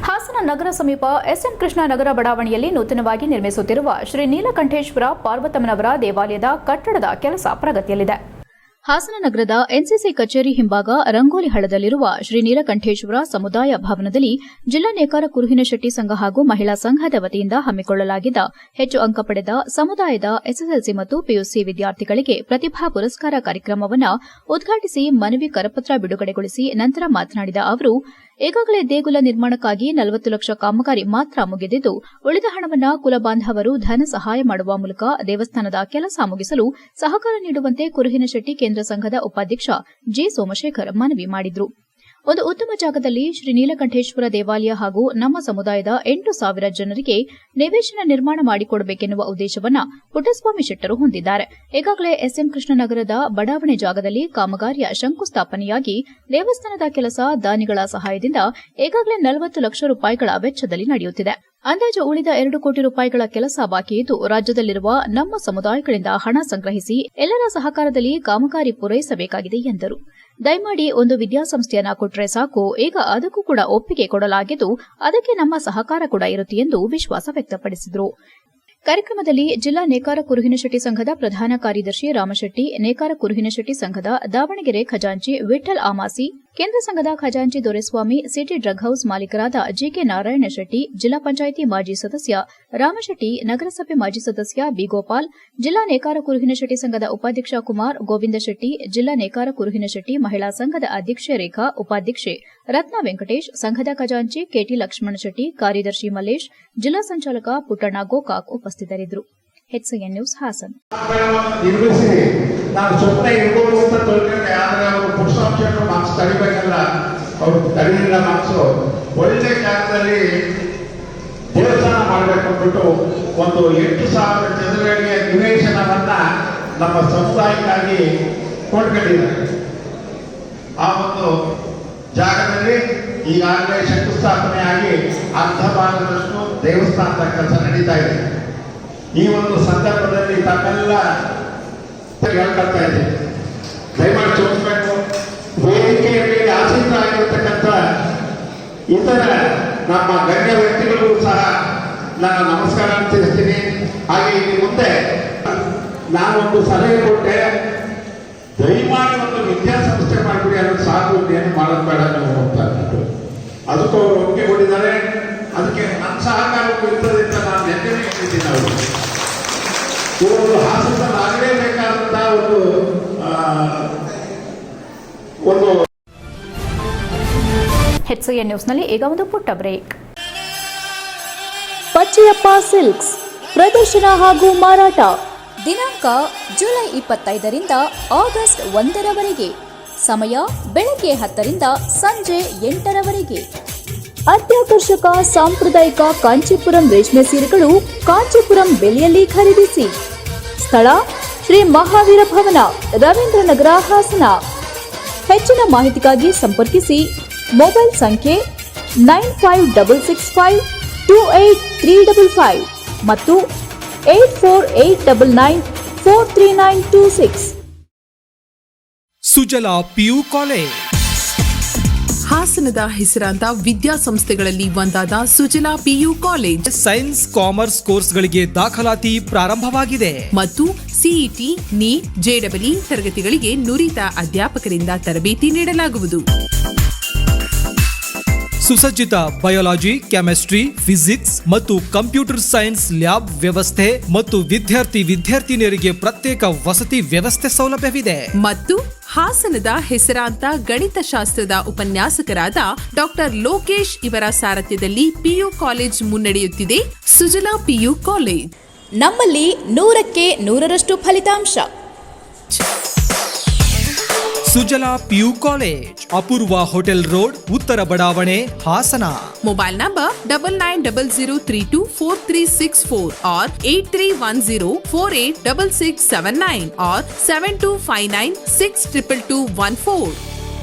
ಹಾಸನ ನಗರ ಸಮೀಪ SM ಕೃಷ್ಣ ನಗರ ಬಡಾವಣೆಯಲ್ಲಿ ನೂತನವಾಗಿ ನಿರ್ಮಿಸುತ್ತಿರುವ ಶ್ರೀ ನೀಲಕಂಠೇಶ್ವರ ಪಾರ್ವತಮ್ಮನವರ ದೇವಾಲಯದ ಕಟ್ಟಡದ ಕೆಲಸ ಪ್ರಗತಿಯಲ್ಲಿದೆ. ಹಾಸನ ನಗರದ ಎನ್ಸಿಸಿ ಕಚೇರಿ ಹಿಂಭಾಗ ರಂಗೋಲಿ ಹಳ್ಳದಲ್ಲಿರುವ ಶ್ರೀ ನೀಲಕಂಠೇಶ್ವರ ಸಮುದಾಯ ಭವನದಲ್ಲಿ ಜಿಲ್ಲಾ ನೇಕಾರ ಕುರುಹಿನಶೆಟ್ಟಿ ಸಂಘ ಹಾಗೂ ಮಹಿಳಾ ಸಂಘದ ವತಿಯಿಂದ ಹಮ್ಮಿಕೊಳ್ಳಲಾಗಿದ್ದ ಹೆಚ್ಚು ಅಂಕ ಪಡೆದ ಸಮುದಾಯದ SSLC ಮತ್ತು PUC ವಿದ್ಯಾರ್ಥಿಗಳಿಗೆ ಪ್ರತಿಭಾ ಪುರಸ್ಕಾರ ಕಾರ್ಯಕ್ರಮವನ್ನು ಉದ್ಘಾಟಿಸಿ ಮನವಿ ಕರಪತ್ರ ಬಿಡುಗಡೆಗೊಳಿಸಿ ನಂತರ ಮಾತನಾಡಿದ ಅವರು, ಈಗಾಗಲೇ ದೇಗುಲ ನಿರ್ಮಾಣಕ್ಕಾಗಿ 40 ಲಕ್ಷ ಕಾಮಗಾರಿ ಮಾತ್ರ ಮುಗಿದಿದ್ದು, ಉಳಿದ ಹಣವನ್ನು ಕುಲಬಾಂಧವರು ಧನ ಸಹಾಯ ಮಾಡುವ ಮೂಲಕ ದೇವಸ್ಥಾನದ ಕೆಲಸ ಮುಗಿಸಲು ಸಹಕಾರ ನೀಡುವಂತೆ ಕುರುಹಿನಶೆಟ್ಟಿ ಕೇಂದ್ರ ಸಂಘದ ಉಪಾಧ್ಯಕ್ಷ ಜಿ ಸೋಮಶೇಖರ್ ಮನವಿ ಮಾಡಿದರು. ಒಂದು ಉತ್ತಮ ಜಾಗದಲ್ಲಿ ಶ್ರೀ ನೀಲಕಂಠೇಶ್ವರ ದೇವಾಲಯ ಹಾಗೂ ನಮ್ಮ ಸಮುದಾಯದ 8,000 ಜನರಿಗೆ ನಿವೇಶನ ನಿರ್ಮಾಣ ಮಾಡಿಕೊಡಬೇಕೆನ್ನುವ ಉದ್ದೇಶವನ್ನು ಪುಟ್ಟಸ್ವಾಮಿ ಶೆಟ್ಟರು ಹೊಂದಿದ್ದಾರೆ. ಈಗಾಗಲೇ SM ಕೃಷ್ಣ ನಗರದ ಬಡಾವಣೆ ಜಾಗದಲ್ಲಿ ಕಾಮಗಾರಿಯ ಶಂಕುಸ್ಥಾಪನೆಯಾಗಿ ದೇವಸ್ಥಾನದ ಕೆಲಸ ದಾನಿಗಳ ಸಹಾಯದಿಂದ ಈಗಾಗಲೇ 40 ಲಕ್ಷ ರೂಪಾಯಿಗಳ ವೆಚ್ಚದಲ್ಲಿ ನಡೆಯುತ್ತಿದೆ. ಅಂದಾಜು ಉಳಿದ 2 ಕೋಟಿ ರೂಪಾಯಿಗಳ ಕೆಲಸ ಬಾಕಿ ಇದ್ದು, ರಾಜ್ಯದಲ್ಲಿರುವ ನಮ್ಮ ಸಮುದಾಯಗಳಿಂದ ಹಣ ಸಂಗ್ರಹಿಸಿ ಎಲ್ಲರ ಸಹಕಾರದಲ್ಲಿ ಕಾಮಗಾರಿ ಪೂರೈಸಬೇಕಾಗಿದೆ ಎಂದರು. ದಯಮಾಡಿ ಒಂದು ವಿದ್ಯಾಸಂಸ್ಥೆಯನ್ನ ಕೊಟ್ರೆ ಸಾಕು, ಈಗ ಅದಕ್ಕೂ ಕೂಡ ಒಪ್ಪಿಗೆ ಕೊಡಲಾಗಿದ್ದು ಅದಕ್ಕೆ ನಮ್ಮ ಸಹಕಾರ ಕೂಡ ಇರುತ್ತೆ ಎಂದು ವಿಶ್ವಾಸ ವ್ಯಕ್ತಪಡಿಸಿದರು. ಕಾರ್ಯಕ್ರಮದಲ್ಲಿ ಜಿಲ್ಲಾ ನೇಕಾರ ಕುರುಹಿನಶೆಟ್ಟಿ ಸಂಘದ ಪ್ರಧಾನ ಕಾರ್ಯದರ್ಶಿ ರಾಮಶೆಟ್ಟಿ, ನೇಕಾರ ಕುರುಹಿನಶೆಟ್ಟಿ ಸಂಘದ ದಾವಣಗೆರೆ ಖಜಾಂಚಿ ವಿಠ್ಠಲ್ ಆಮಾಸಿ, ಕೇಂದ್ರ ಸಂಘದ ಖಜಾಂಚಿ ದೊರೆಸ್ವಾಮಿ, ಸಿಟಿ ಡ್ರಗ್ ಹೌಸ್ ಮಾಲೀಕರಾದ ಜಿಕೆ ನಾರಾಯಣ ಶೆಟ್ಟಿ, ಜಿಲ್ಲಾ ಪಂಚಾಯಿತಿ ಮಾಜಿ ಸದಸ್ಯ ರಾಮಶೆಟ್ಟಿ, ನಗರಸಭೆ ಮಾಜಿ ಸದಸ್ಯ ಬಿಗೋಪಾಲ್, ಜಿಲ್ಲಾ ನೇಕಾರ ಕುರುಹಿನಶೆಟ್ಟಿ ಸಂಘದ ಉಪಾಧ್ಯಕ್ಷ ಕುಮಾರ್, ಗೋವಿಂದ ಶೆಟ್ಟಿ, ಜಿಲ್ಲಾ ನೇಕಾರ ಕುರುಹಿನಶೆಟ್ಟಿ ಮಹಿಳಾ ಸಂಘದ ಅಧ್ಯಕ್ಷೆ ರೇಖಾ, ಉಪಾಧ್ಯಕ್ಷೆ ರತ್ನ ವೆಂಕಟೇಶ್, ಸಂಘದ ಖಜಾಂಚಿ ಕೆಟಿ ಲಕ್ಷ್ಮಣ ಶೆಟ್ಟಿ, ಕಾರ್ಯದರ್ಶಿ ಮಲ್ಲೇಶ್, ಜಿಲ್ಲಾ ಸಂಚಾಲಕ ಪುಟ್ಟಣ್ಣ ಗೋಕಾಕ್ ಉಪಸ್ಥಿತರಿದ್ದರು. HCN news Hassan. ನಿರ್ಮಿಸಿ ನಾನು ಸ್ವಪ್ನ ಇರ್ಬೋದು ಅಂತ ತಿಳ್ಕೊಂಡೆ, ಆದ್ರೆ ಅವರು ಪುರುಷಾಂಶವನ್ನು ಮಾರ್ಕ್ಸ್ ತಡಿಬೇಕಲ್ಲ, ಅವ್ರು ತಡಿಲಿಲ್ಲ ಮಾರ್ಕ್ಸು. ಒಳ್ಳೆ ಜಾಗದಲ್ಲಿ ದೇವಸ್ಥಾನ ಮಾಡಬೇಕು ಅಂದ್ಬಿಟ್ಟು ಒಂದು 8,000 ಚದರಡಿಯ ನಿವೇಶನವನ್ನ ನಮ್ಮ ಸಮುದಾಯಕ್ಕಾಗಿ ಕೊಂಡ್ಕೊಂಡಿದ್ದಾರೆ. ಆ ಒಂದು ಜಾಗದಲ್ಲಿ ಈಗಾಗಲೇ ಶಂಕುಸ್ಥಾಪನೆ ಆಗಿ ಅರ್ಧ ಭಾಗದಷ್ಟು ದೇವಸ್ಥಾನದ ಕೆಲಸ ನಡೀತಾ ಇದೆ. ಈ ಒಂದು ಸಂದರ್ಭದಲ್ಲಿ ತಮ್ಮೆಲ್ಲ ಹೇಳ್ಕೊಳ್ತಾ ಇದೆ, ದಯಮಾಡಿ ಚೋದಿಸಬೇಕು. ವೇದಿಕೆಯ ಮೇಲೆ ಆಸೀನರಾಗಿರ್ತಕ್ಕಂಥ ಇತರ ನಮ್ಮ ಗಣ್ಯ ವ್ಯಕ್ತಿಗಳಿಗೂ ಸಹ ನಾನು ನಮಸ್ಕಾರ ತಿಳಿಸ್ತೀನಿ. ಹಾಗೆ ಇನ್ನು ಮುಂದೆ ನಾನೊಂದು ಸಲಹೆ ಕೊಟ್ಟೆ, ದಯಮಾಡಿ ಒಂದು ವಿದ್ಯಾಸಂಸ್ಥೆ ಮಾಡಿಬಿಡಿ, ಅನ್ನೋದು ಸಾಕು, ಏನು ಮಾಡೋದು ಬೇಡ ನೀವು ಅಂತ ಅಂದ್ಬಿಟ್ಟು ಅದಕ್ಕೂ ಅವರು ಒಪ್ಪಿಗೆ ಕೊಟ್ಟಿದ್ದಾರೆ. ಅದಕ್ಕೆ ನನ್ನ ಸಹಕಾರಕ್ಕೂ ಇರ್ತದೆ ಅಂತ ನಾನು ನೆನ್ನೆನೇ ಹೇಳಿದ್ದೀನಿ. ಅವರು ಇವರು ಹಾಸನದಲ್ಲಿ ಆಗಲೇಬೇಕಾದಂತಹ ಒಂದು HCN ನ್ಯೂಸ್ನಲ್ಲಿ ಈಗ ಒಂದು ಪುಟ್ಟ ಬ್ರೇಕ್. ಪಚ್ಚಯ್ಯಪ್ಪ ಸಿಲ್ಕ್ಸ್ ಪ್ರದರ್ಶನ ಹಾಗೂ ಮಾರಾಟ ದಿನಾಂಕ ಜುಲೈ 25ರಿಂದ ಆಗಸ್ಟ್ 1ರವರೆಗೆ. ಸಮಯ ಬೆಳಗ್ಗೆ 10ರಿಂದ ಸಂಜೆ 8ರವರೆಗೆ. ಅತ್ಯಾಕರ್ಷಕ ಸಾಂಪ್ರದಾಯಿಕ ಕಾಂಚೀಪುರಂ ರೇಷ್ಮೆ ಸೀರೆಗಳು ಕಾಂಚೀಪುರಂ ಬೆಲೆಯಲ್ಲಿ ಖರೀದಿಸಿ. ಸ್ಥಳ ಶ್ರೀ ಮಹಾವೀರ ಭವನ, ರವೀಂದ್ರನಗರ, ಹಾಸನ. ಹೆಚ್ಚಿನ ಮಾಹಿತಿಗಾಗಿ ಸಂಪರ್ಕಿಸಿ ಮೊಬೈಲ್ ಸಂಖ್ಯೆ 9566528355 ಮತ್ತು 8489943926. ಸುಜಲಾ ಪಿಯು ಕಾಲೇಜ್ ಹಾಸನದ ಹೆಸರಾಂತ ವಿದ್ಯಾಸಂಸ್ಥೆಗಳಲ್ಲಿ ಒಂದಾದ Sujala PU college science commerce ಕೋರ್ಸ್ಗಳಿಗೆ ದಾಖಲಾತಿ ಪ್ರಾರಂಭವಾಗಿದೆ ಮತ್ತು ಸಿಇಟಿ, ನೀಟ್, ಜೆಡಬ್ಲ್ಇ ತರಗತಿಗಳಿಗೆ ನುರಿತ ಅಧ್ಯಾಪಕರಿಂದ ತರಬೇತಿ ನೀಡಲಾಗುವುದು. ಸುಸಜ್ಜಿತ ಬಯಾಲಜಿ, ಕೆಮಿಸ್ಟ್ರಿ, ಫಿಸಿಕ್ಸ್ ಮತ್ತು ಕಂಪ್ಯೂಟರ್ ಸೈನ್ಸ್ ಲ್ಯಾಬ್ ವ್ಯವಸ್ಥೆ ಮತ್ತು ವಿದ್ಯಾರ್ಥಿನಿಯರಿಗೆ ಪ್ರತ್ಯೇಕ ವಸತಿ ವ್ಯವಸ್ಥೆ ಸೌಲಭ್ಯವಿದೆ. ಮತ್ತು ಹಾಸನದ ಹೆಸರಾಂತ ಗಣಿತಶಾಸ್ತ್ರದ ಉಪನ್ಯಾಸಕರಾದ ಡಾಕ್ಟರ್ ಲೋಕೇಶ್ ಇವರ ಸಾರಥ್ಯದಲ್ಲಿ ಪಿಯು ಕಾಲೇಜ್ ಮುನ್ನಡೆಯುತ್ತಿದೆ. ಸುಜಲಾ ಪಿಯು ಕಾಲೇಜ್, ನಮ್ಮಲ್ಲಿ 100ಕ್ಕೆ 100ರಷ್ಟು ಫಲಿತಾಂಶ. Sujala PU college, Apoorva hotel road, ಉತ್ತರ ಬಡಾವಣೆ, Hassan. Mobile number 9900324364 or 8310486679 or 7259622214.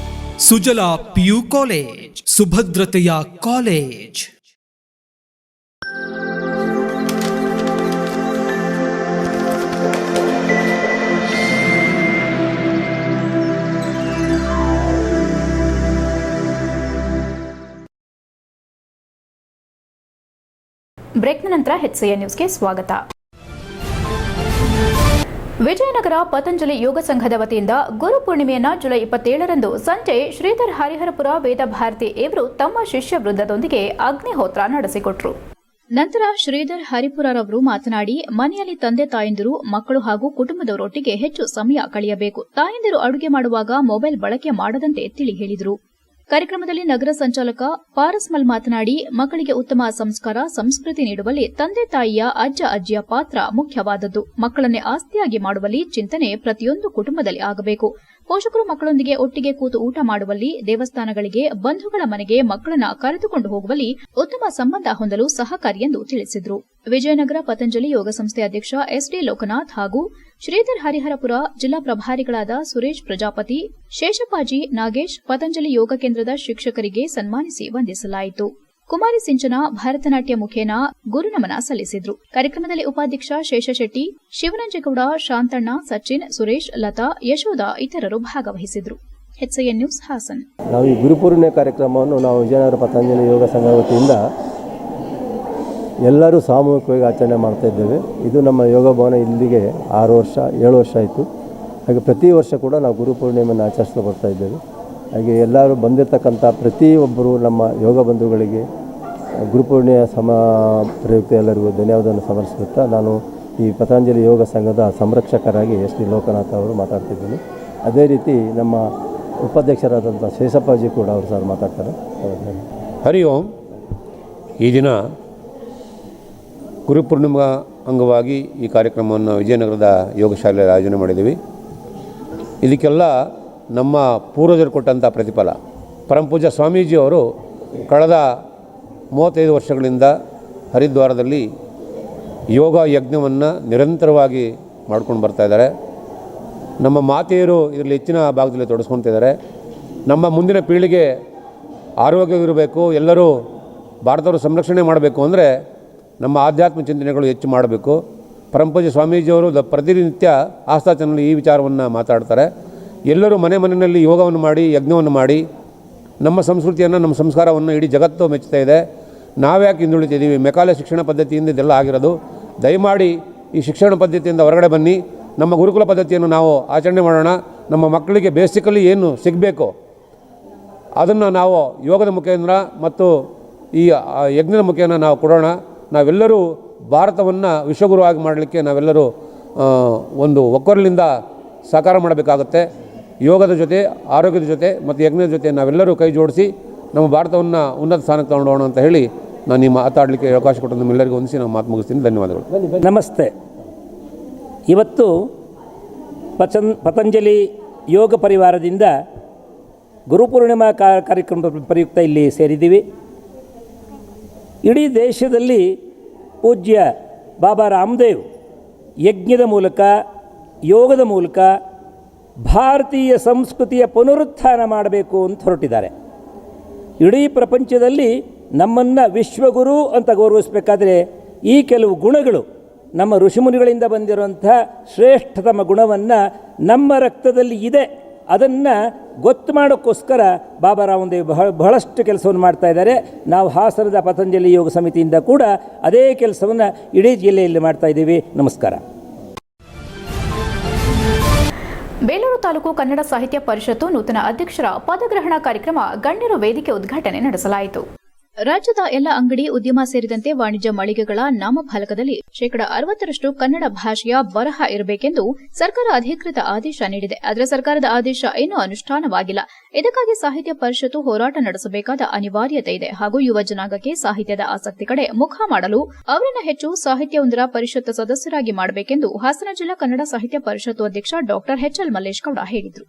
Sujala PU college, ಸುಭದ್ರತೆಯ ಕಾಲೇಜ್. ಬ್ರೇಕ್ನ ನಂತರ HCN ನ್ಯೂಸ್ಗೆ ಸ್ವಾಗತ. ವಿಜಯನಗರ ಪತಂಜಲಿ ಯೋಗ ಸಂಘದ ವತಿಯಿಂದ ಗುರುಪೂರ್ಣಿಮೆಯನ್ನ ಜುಲೈ 27ರಂದು ಸಂಜೆ ಶ್ರೀಧರ್ ಹರಿಹರಪುರ ವೇದಭಾರತಿ ಇವರು ತಮ್ಮ ಶಿಷ್ಯ ವೃಂದದೊಂದಿಗೆ ಅಗ್ನಿಹೋತ್ರ ನಡೆಸಿಕೊಟ್ರು. ನಂತರ ಶ್ರೀಧರ್ ಹರಿಪುರರವರು ಮಾತನಾಡಿ, ಮನೆಯಲ್ಲಿ ತಂದೆ ತಾಯಂದಿರು, ಮಕ್ಕಳು ಹಾಗೂ ಕುಟುಂಬದವರೊಟ್ಟಿಗೆ ಹೆಚ್ಚು ಸಮಯ ಕಳೆಯಬೇಕು. ತಾಯಂದಿರು ಅಡುಗೆ ಮಾಡುವಾಗ ಮೊಬೈಲ್ ಬಳಕೆ ಮಾಡದಂತೆ ತಿಳಿ ಹೇಳಿದರು. ಕಾರ್ಯಕ್ರಮದಲ್ಲಿ ನಗರ ಸಂಚಾಲಕ ಪಾರಸ್ಮಲ್ ಮಾತನಾಡಿ, ಮಕ್ಕಳಿಗೆ ಉತ್ತಮ ಸಂಸ್ಕಾರ, ಸಂಸ್ಕೃತಿ ನೀಡುವಲ್ಲಿ ತಂದೆ ತಾಯಿಯ, ಅಜ್ಜ ಅಜ್ಜಿಯ ಪಾತ್ರ ಮುಖ್ಯವಾದದ್ದು. ಮಕ್ಕಳನ್ನೇ ಆಸ್ತಿಯಾಗಿ ಮಾಡುವಲ್ಲಿ ಚಿಂತನೆ ಪ್ರತಿಯೊಂದು ಕುಟುಂಬದಲ್ಲಿ ಆಗಬೇಕು. ಪೋಷಕರು ಮಕ್ಕಳೊಂದಿಗೆ ಒಟ್ಟಿಗೆ ಕೂತು ಊಟ ಮಾಡುವಲ್ಲಿ, ದೇವಸ್ಥಾನಗಳಿಗೆ, ಬಂಧುಗಳ ಮನೆಗೆ ಮಕ್ಕಳನ್ನ ಕರೆದುಕೊಂಡು ಹೋಗುವಲ್ಲಿ ಉತ್ತಮ ಸಂಬಂಧ ಹೊಂದಲು ಸಹಕಾರಿ ಎಂದು ತಿಳಿಸಿದರು. ವಿಜಯನಗರ ಪತಂಜಲಿ ಯೋಗ ಸಂಸ್ಥೆ ಅಧ್ಯಕ್ಷ SD ಲೋಕನಾಥ್ ಹಾಗೂ ಶ್ರೀಧರ್ ಹರಿಹರಪುರ ಜಿಲ್ಲಾ ಪ್ರಭಾರಿಗಳಾದ ಸುರೇಶ್ ಪ್ರಜಾಪತಿ, ಶೇಷಪ್ಪಾಜಿ, ನಾಗೇಶ್, ಪತಂಜಲಿ ಯೋಗ ಕೇಂದ್ರದ ಶಿಕ್ಷಕರಿಗೆ ಸನ್ಮಾನಿಸಿ ವಂದಿಸಲಾಯಿತು. ಕುಮಾರಿ ಸಿಂಚನ ಭರತನಾಟ್ಯ ಮುಖೇನ ಗುರುನಮನ ಸಲ್ಲಿಸಿದ್ರು. ಕಾರ್ಯಕ್ರಮದಲ್ಲಿ ಉಪಾಧ್ಯಕ್ಷ ಶೇಷಶೆಟ್ಟಿ, ಶಿವನಂಜೇಗೌಡ, ಶಾಂತಣ್ಣ, ಸಚಿನ್, ಸುರೇಶ್, ಲತಾ, ಯಶೋಧ ಇತರರು ಭಾಗವಹಿಸಿದ್ರು. HCN news Haasan. ನಾವು ಈ ಗುರುಪೂರ್ಣಿಮೆ ಕಾರ್ಯಕ್ರಮವನ್ನು ನಾವು ವಿಜಯನಗರ ಪತಂಜಲಿ ಯೋಗ ಸಂಘ ವತಿಯಿಂದ ಎಲ್ಲರೂ ಸಾಮೂಹಿಕವಾಗಿ ಆಚರಣೆ ಮಾಡ್ತಾ ಇದ್ದೇವೆ. ಇದು ನಮ್ಮ ಯೋಗ ಭವನ ಇಲ್ಲಿಗೆ 7 ವರ್ಷ ಆಯಿತು. ಹಾಗೆ ಪ್ರತಿ ವರ್ಷ ಕೂಡ ನಾವು ಗುರುಪೂರ್ಣಿಮೆಯನ್ನು ಆಚರಿಸ್ತಾ ಬರ್ತಾ ಇದ್ದೇವೆ. ಹಾಗೆ ಎಲ್ಲರೂ ಬಂದಿರತಕ್ಕಂಥ ಪ್ರತಿಯೊಬ್ಬರು ನಮ್ಮ ಯೋಗ ಬಂಧುಗಳಿಗೆ ಗುರುಪೂರ್ಣಿಮೆಯ ಪ್ರಯುಕ್ತ ಎಲ್ಲರಿಗೂ ಧನ್ಯವಾದವನ್ನು ಸಮರ್ಪಿಸುತ್ತಾ ನಾನು ಈ ಪತಂಜಲಿ ಯೋಗ ಸಂಘದ ಸಂರಕ್ಷಕರಾಗಿ ಎಸ್ ಟಿ ಲೋಕನಾಥ್ ಅವರು ಮಾತಾಡ್ತಿದ್ದೀನಿ. ಅದೇ ರೀತಿ ನಮ್ಮ ಉಪಾಧ್ಯಕ್ಷರಾದಂಥ ಶೇಷಪ್ಪಾಜಿ ಕೂಡ ಅವರು ಸರ್ ಮಾತಾಡ್ತಾರೆ. ಹರಿ ಓಂ. ಈ ದಿನ ಗುರುಪೂರ್ಣಿಮಾ ಅಂಗವಾಗಿ ಈ ಕಾರ್ಯಕ್ರಮವನ್ನು ವಿಜಯನಗರದ ಯೋಗ ಶಾಲೆಯಲ್ಲಿ ಆಯೋಜನೆ ಮಾಡಿದ್ದೀವಿ. ಇದಕ್ಕೆಲ್ಲ ನಮ್ಮ ಪೂರ್ವಜರು ಕೊಟ್ಟಂಥ ಪ್ರತಿಫಲ. ಪರಮಪೂಜ್ಯ ಸ್ವಾಮೀಜಿಯವರು ಕಳೆದ 35 ವರ್ಷಗಳಿಂದ ಹರಿದ್ವಾರದಲ್ಲಿ ಯೋಗ ಯಜ್ಞವನ್ನು ನಿರಂತರವಾಗಿ ಮಾಡ್ಕೊಂಡು ಬರ್ತಾಯಿದ್ದಾರೆ. ನಮ್ಮ ಮಾತೆಯರು ಇದರಲ್ಲಿ ಹೆಚ್ಚಿನ ಭಾಗದಲ್ಲಿ ತೊಡಸ್ಕೊತಿದ್ದಾರೆ. ನಮ್ಮ ಮುಂದಿನ ಪೀಳಿಗೆ ಆರೋಗ್ಯವಿರಬೇಕು, ಎಲ್ಲರೂ ಭಾರತವರು ಸಂರಕ್ಷಣೆ ಮಾಡಬೇಕು ಅಂದರೆ ನಮ್ಮ ಆಧ್ಯಾತ್ಮ ಚಿಂತನೆಗಳು ಹೆಚ್ಚು ಮಾಡಬೇಕು. ಪರಮಪೂಜ್ಯ ಸ್ವಾಮೀಜಿಯವರು ಪ್ರತಿನಿತ್ಯ ಆಸ್ಥಾಚನಲ್ಲಿ ಈ ವಿಚಾರವನ್ನು ಮಾತಾಡ್ತಾರೆ. ಎಲ್ಲರೂ ಮನೆಯಲ್ಲಿ ಯೋಗವನ್ನು ಮಾಡಿ ಯಜ್ಞವನ್ನು ಮಾಡಿ ನಮ್ಮ ಸಂಸ್ಕೃತಿಯನ್ನು ನಮ್ಮ ಸಂಸ್ಕಾರವನ್ನು ಇಡೀ ಜಗತ್ತು ಮೆಚ್ಚುತ್ತಾ ಇದೆ. ನಾವ್ಯಾಕೆ ಹಿಂದುಳಿತಿದ್ದೀವಿ? ಮೆಕಾಲೆ ಶಿಕ್ಷಣ ಪದ್ಧತಿಯಿಂದ ಇದೆಲ್ಲ ಆಗಿರೋದು. ದಯಮಾಡಿ ಈ ಶಿಕ್ಷಣ ಪದ್ಧತಿಯಿಂದ ಹೊರಗಡೆ ಬನ್ನಿ, ನಮ್ಮ ಗುರುಕುಲ ಪದ್ಧತಿಯನ್ನು ನಾವು ಆಚರಣೆ ಮಾಡೋಣ. ನಮ್ಮ ಮಕ್ಕಳಿಗೆ ಬೇಸಿಕಲಿ ಏನು ಸಿಗಬೇಕು ಅದನ್ನು ನಾವು ಯೋಗದ ಮುಖೇಂದ್ರ ಮತ್ತು ಈ ಯಜ್ಞದ ಮುಖೇನ ನಾವು ಕೊಡೋಣ. ನಾವೆಲ್ಲರೂ ಭಾರತವನ್ನು ವಿಶ್ವಗುರುವಾಗಿ ಮಾಡಲಿಕ್ಕೆ ನಾವೆಲ್ಲರೂ ಒಂದು ಒಕ್ಕೊರಲಿಂದ ಸಾಕಾರ ಮಾಡಬೇಕಾಗುತ್ತೆ. ಯೋಗದ ಜೊತೆ, ಆರೋಗ್ಯದ ಜೊತೆ ಮತ್ತು ಯಜ್ಞದ ಜೊತೆ ನಾವೆಲ್ಲರೂ ಕೈ ಜೋಡಿಸಿ ನಮ್ಮ ಭಾರತವನ್ನು ಉನ್ನತ ಸ್ಥಾನಕ್ಕೆ ತಗೊಂಡೋಣ ಅಂತ ಹೇಳಿ ನಾನು ನಿಮ್ಮ ಮಾತಾಡಲಿಕ್ಕೆ ಅವಕಾಶ ಕೊಟ್ಟು ನಿಮ್ಮೆಲ್ಲರಿಗೂ ಹೊಂದಿಸಿ ನಾನು ಮಾತು ಮುಗಿಸ್ತೀನಿ. ಧನ್ಯವಾದಗಳು. ನಮಸ್ತೆ. ಇವತ್ತು ಪತಂಜಲಿ ಯೋಗ ಪರಿವಾರದಿಂದ ಗುರುಪೂರ್ಣಿಮಾ ಕಾರ್ಯಕ್ರಮ ಪ್ರಯುಕ್ತ ಇಲ್ಲಿ ಸೇರಿದ್ದೀವಿ. ಇಡೀ ದೇಶದಲ್ಲಿ ಪೂಜ್ಯ ಬಾಬಾ ರಾಮದೇವ್ ಯಜ್ಞದ ಮೂಲಕ, ಯೋಗದ ಮೂಲಕ ಭಾರತೀಯ ಸಂಸ್ಕೃತಿಯ ಪುನರುತ್ಥಾನ ಮಾಡಬೇಕು ಅಂತ ಹೊರಟಿದ್ದಾರೆ. ಇಡೀ ಪ್ರಪಂಚದಲ್ಲಿ ನಮ್ಮನ್ನು ವಿಶ್ವಗುರು ಅಂತ ಗೌರವಿಸಬೇಕಾದ್ರೆ ಈ ಕೆಲವು ಗುಣಗಳು ನಮ್ಮ ಋಷಿಮುನಿಗಳಿಂದ ಬಂದಿರುವಂಥ ಶ್ರೇಷ್ಠತಮ ಗುಣವನ್ನು ನಮ್ಮ ರಕ್ತದಲ್ಲಿ ಇದೆ, ಅದನ್ನು ಗೊತ್ತು ಮಾಡೋಕ್ಕೋಸ್ಕರ ಬಾಬಾ ರಾಮದೇವ್ ಬಹಳಷ್ಟು ಕೆಲಸವನ್ನು ಮಾಡ್ತಾ ಇದ್ದಾರೆ. ನಾವು ಹಾಸನದ ಪತಂಜಲಿ ಯೋಗ ಸಮಿತಿಯಿಂದ ಕೂಡ ಅದೇ ಕೆಲಸವನ್ನು ಇಡೀ ಜಿಲ್ಲೆಯಲ್ಲಿ ಮಾಡ್ತಾ ಇದ್ದೀವಿ. ನಮಸ್ಕಾರ. ಬೇಲೂರು ತಾಲೂಕು ಕನ್ನಡ ಸಾಹಿತ್ಯ ಪರಿಷತ್ತು ನೂತನ ಅಧ್ಯಕ್ಷರ ಪದಗ್ರಹಣ ಕಾರ್ಯಕ್ರಮ ಗಣ್ಯರು ವೇದಿಕೆ ಉದ್ಘಾಟನೆ ನಡೆಸಲಾಯಿತು. ರಾಜ್ಯದ ಎಲ್ಲ ಅಂಗಡಿ, ಉದ್ಯಮ ಸೇರಿದಂತೆ ವಾಣಿಜ್ಯ ಮಳಿಗೆಗಳ ನಾಮಫಲಕದಲ್ಲಿ 60% ಕನ್ನಡ ಭಾಷೆಯ ಬರಹ ಇರಬೇಕೆಂದು ಸರ್ಕಾರ ಅಧಿಕೃತ ಆದೇಶ ನೀಡಿದೆ. ಆದರೆ ಸರ್ಕಾರದ ಆದೇಶ ಇನ್ನೂ ಅನುಷ್ಠಾನವಾಗಿಲ್ಲ. ಇದಕ್ಕಾಗಿ ಸಾಹಿತ್ಯ ಪರಿಷತ್ತು ಹೋರಾಟ ನಡೆಸಬೇಕಾದ ಅನಿವಾರ್ಯತೆ ಇದೆ ಹಾಗೂ ಯುವ ಜನಾಂಗಕ್ಕೆ ಸಾಹಿತ್ಯದ ಆಸಕ್ತಿ ಕಡೆ ಮುಖ ಮಾಡಲು ಅವರನ್ನು ಹೆಚ್ಚು ಸಾಹಿತ್ಯವೊಂದರ ಪರಿಷತ್ ಸದಸ್ಯರಾಗಿ ಮಾಡಬೇಕೆಂದು ಹಾಸನ ಜಿಲ್ಲಾ ಕನ್ನಡ ಸಾಹಿತ್ಯ ಪರಿಷತ್ತು ಅಧ್ಯಕ್ಷ ಡಾ ಎಚ್ಎಲ್ ಮಲ್ಲೇಶ್ ಗೌಡ ಹೇಳಿದರು.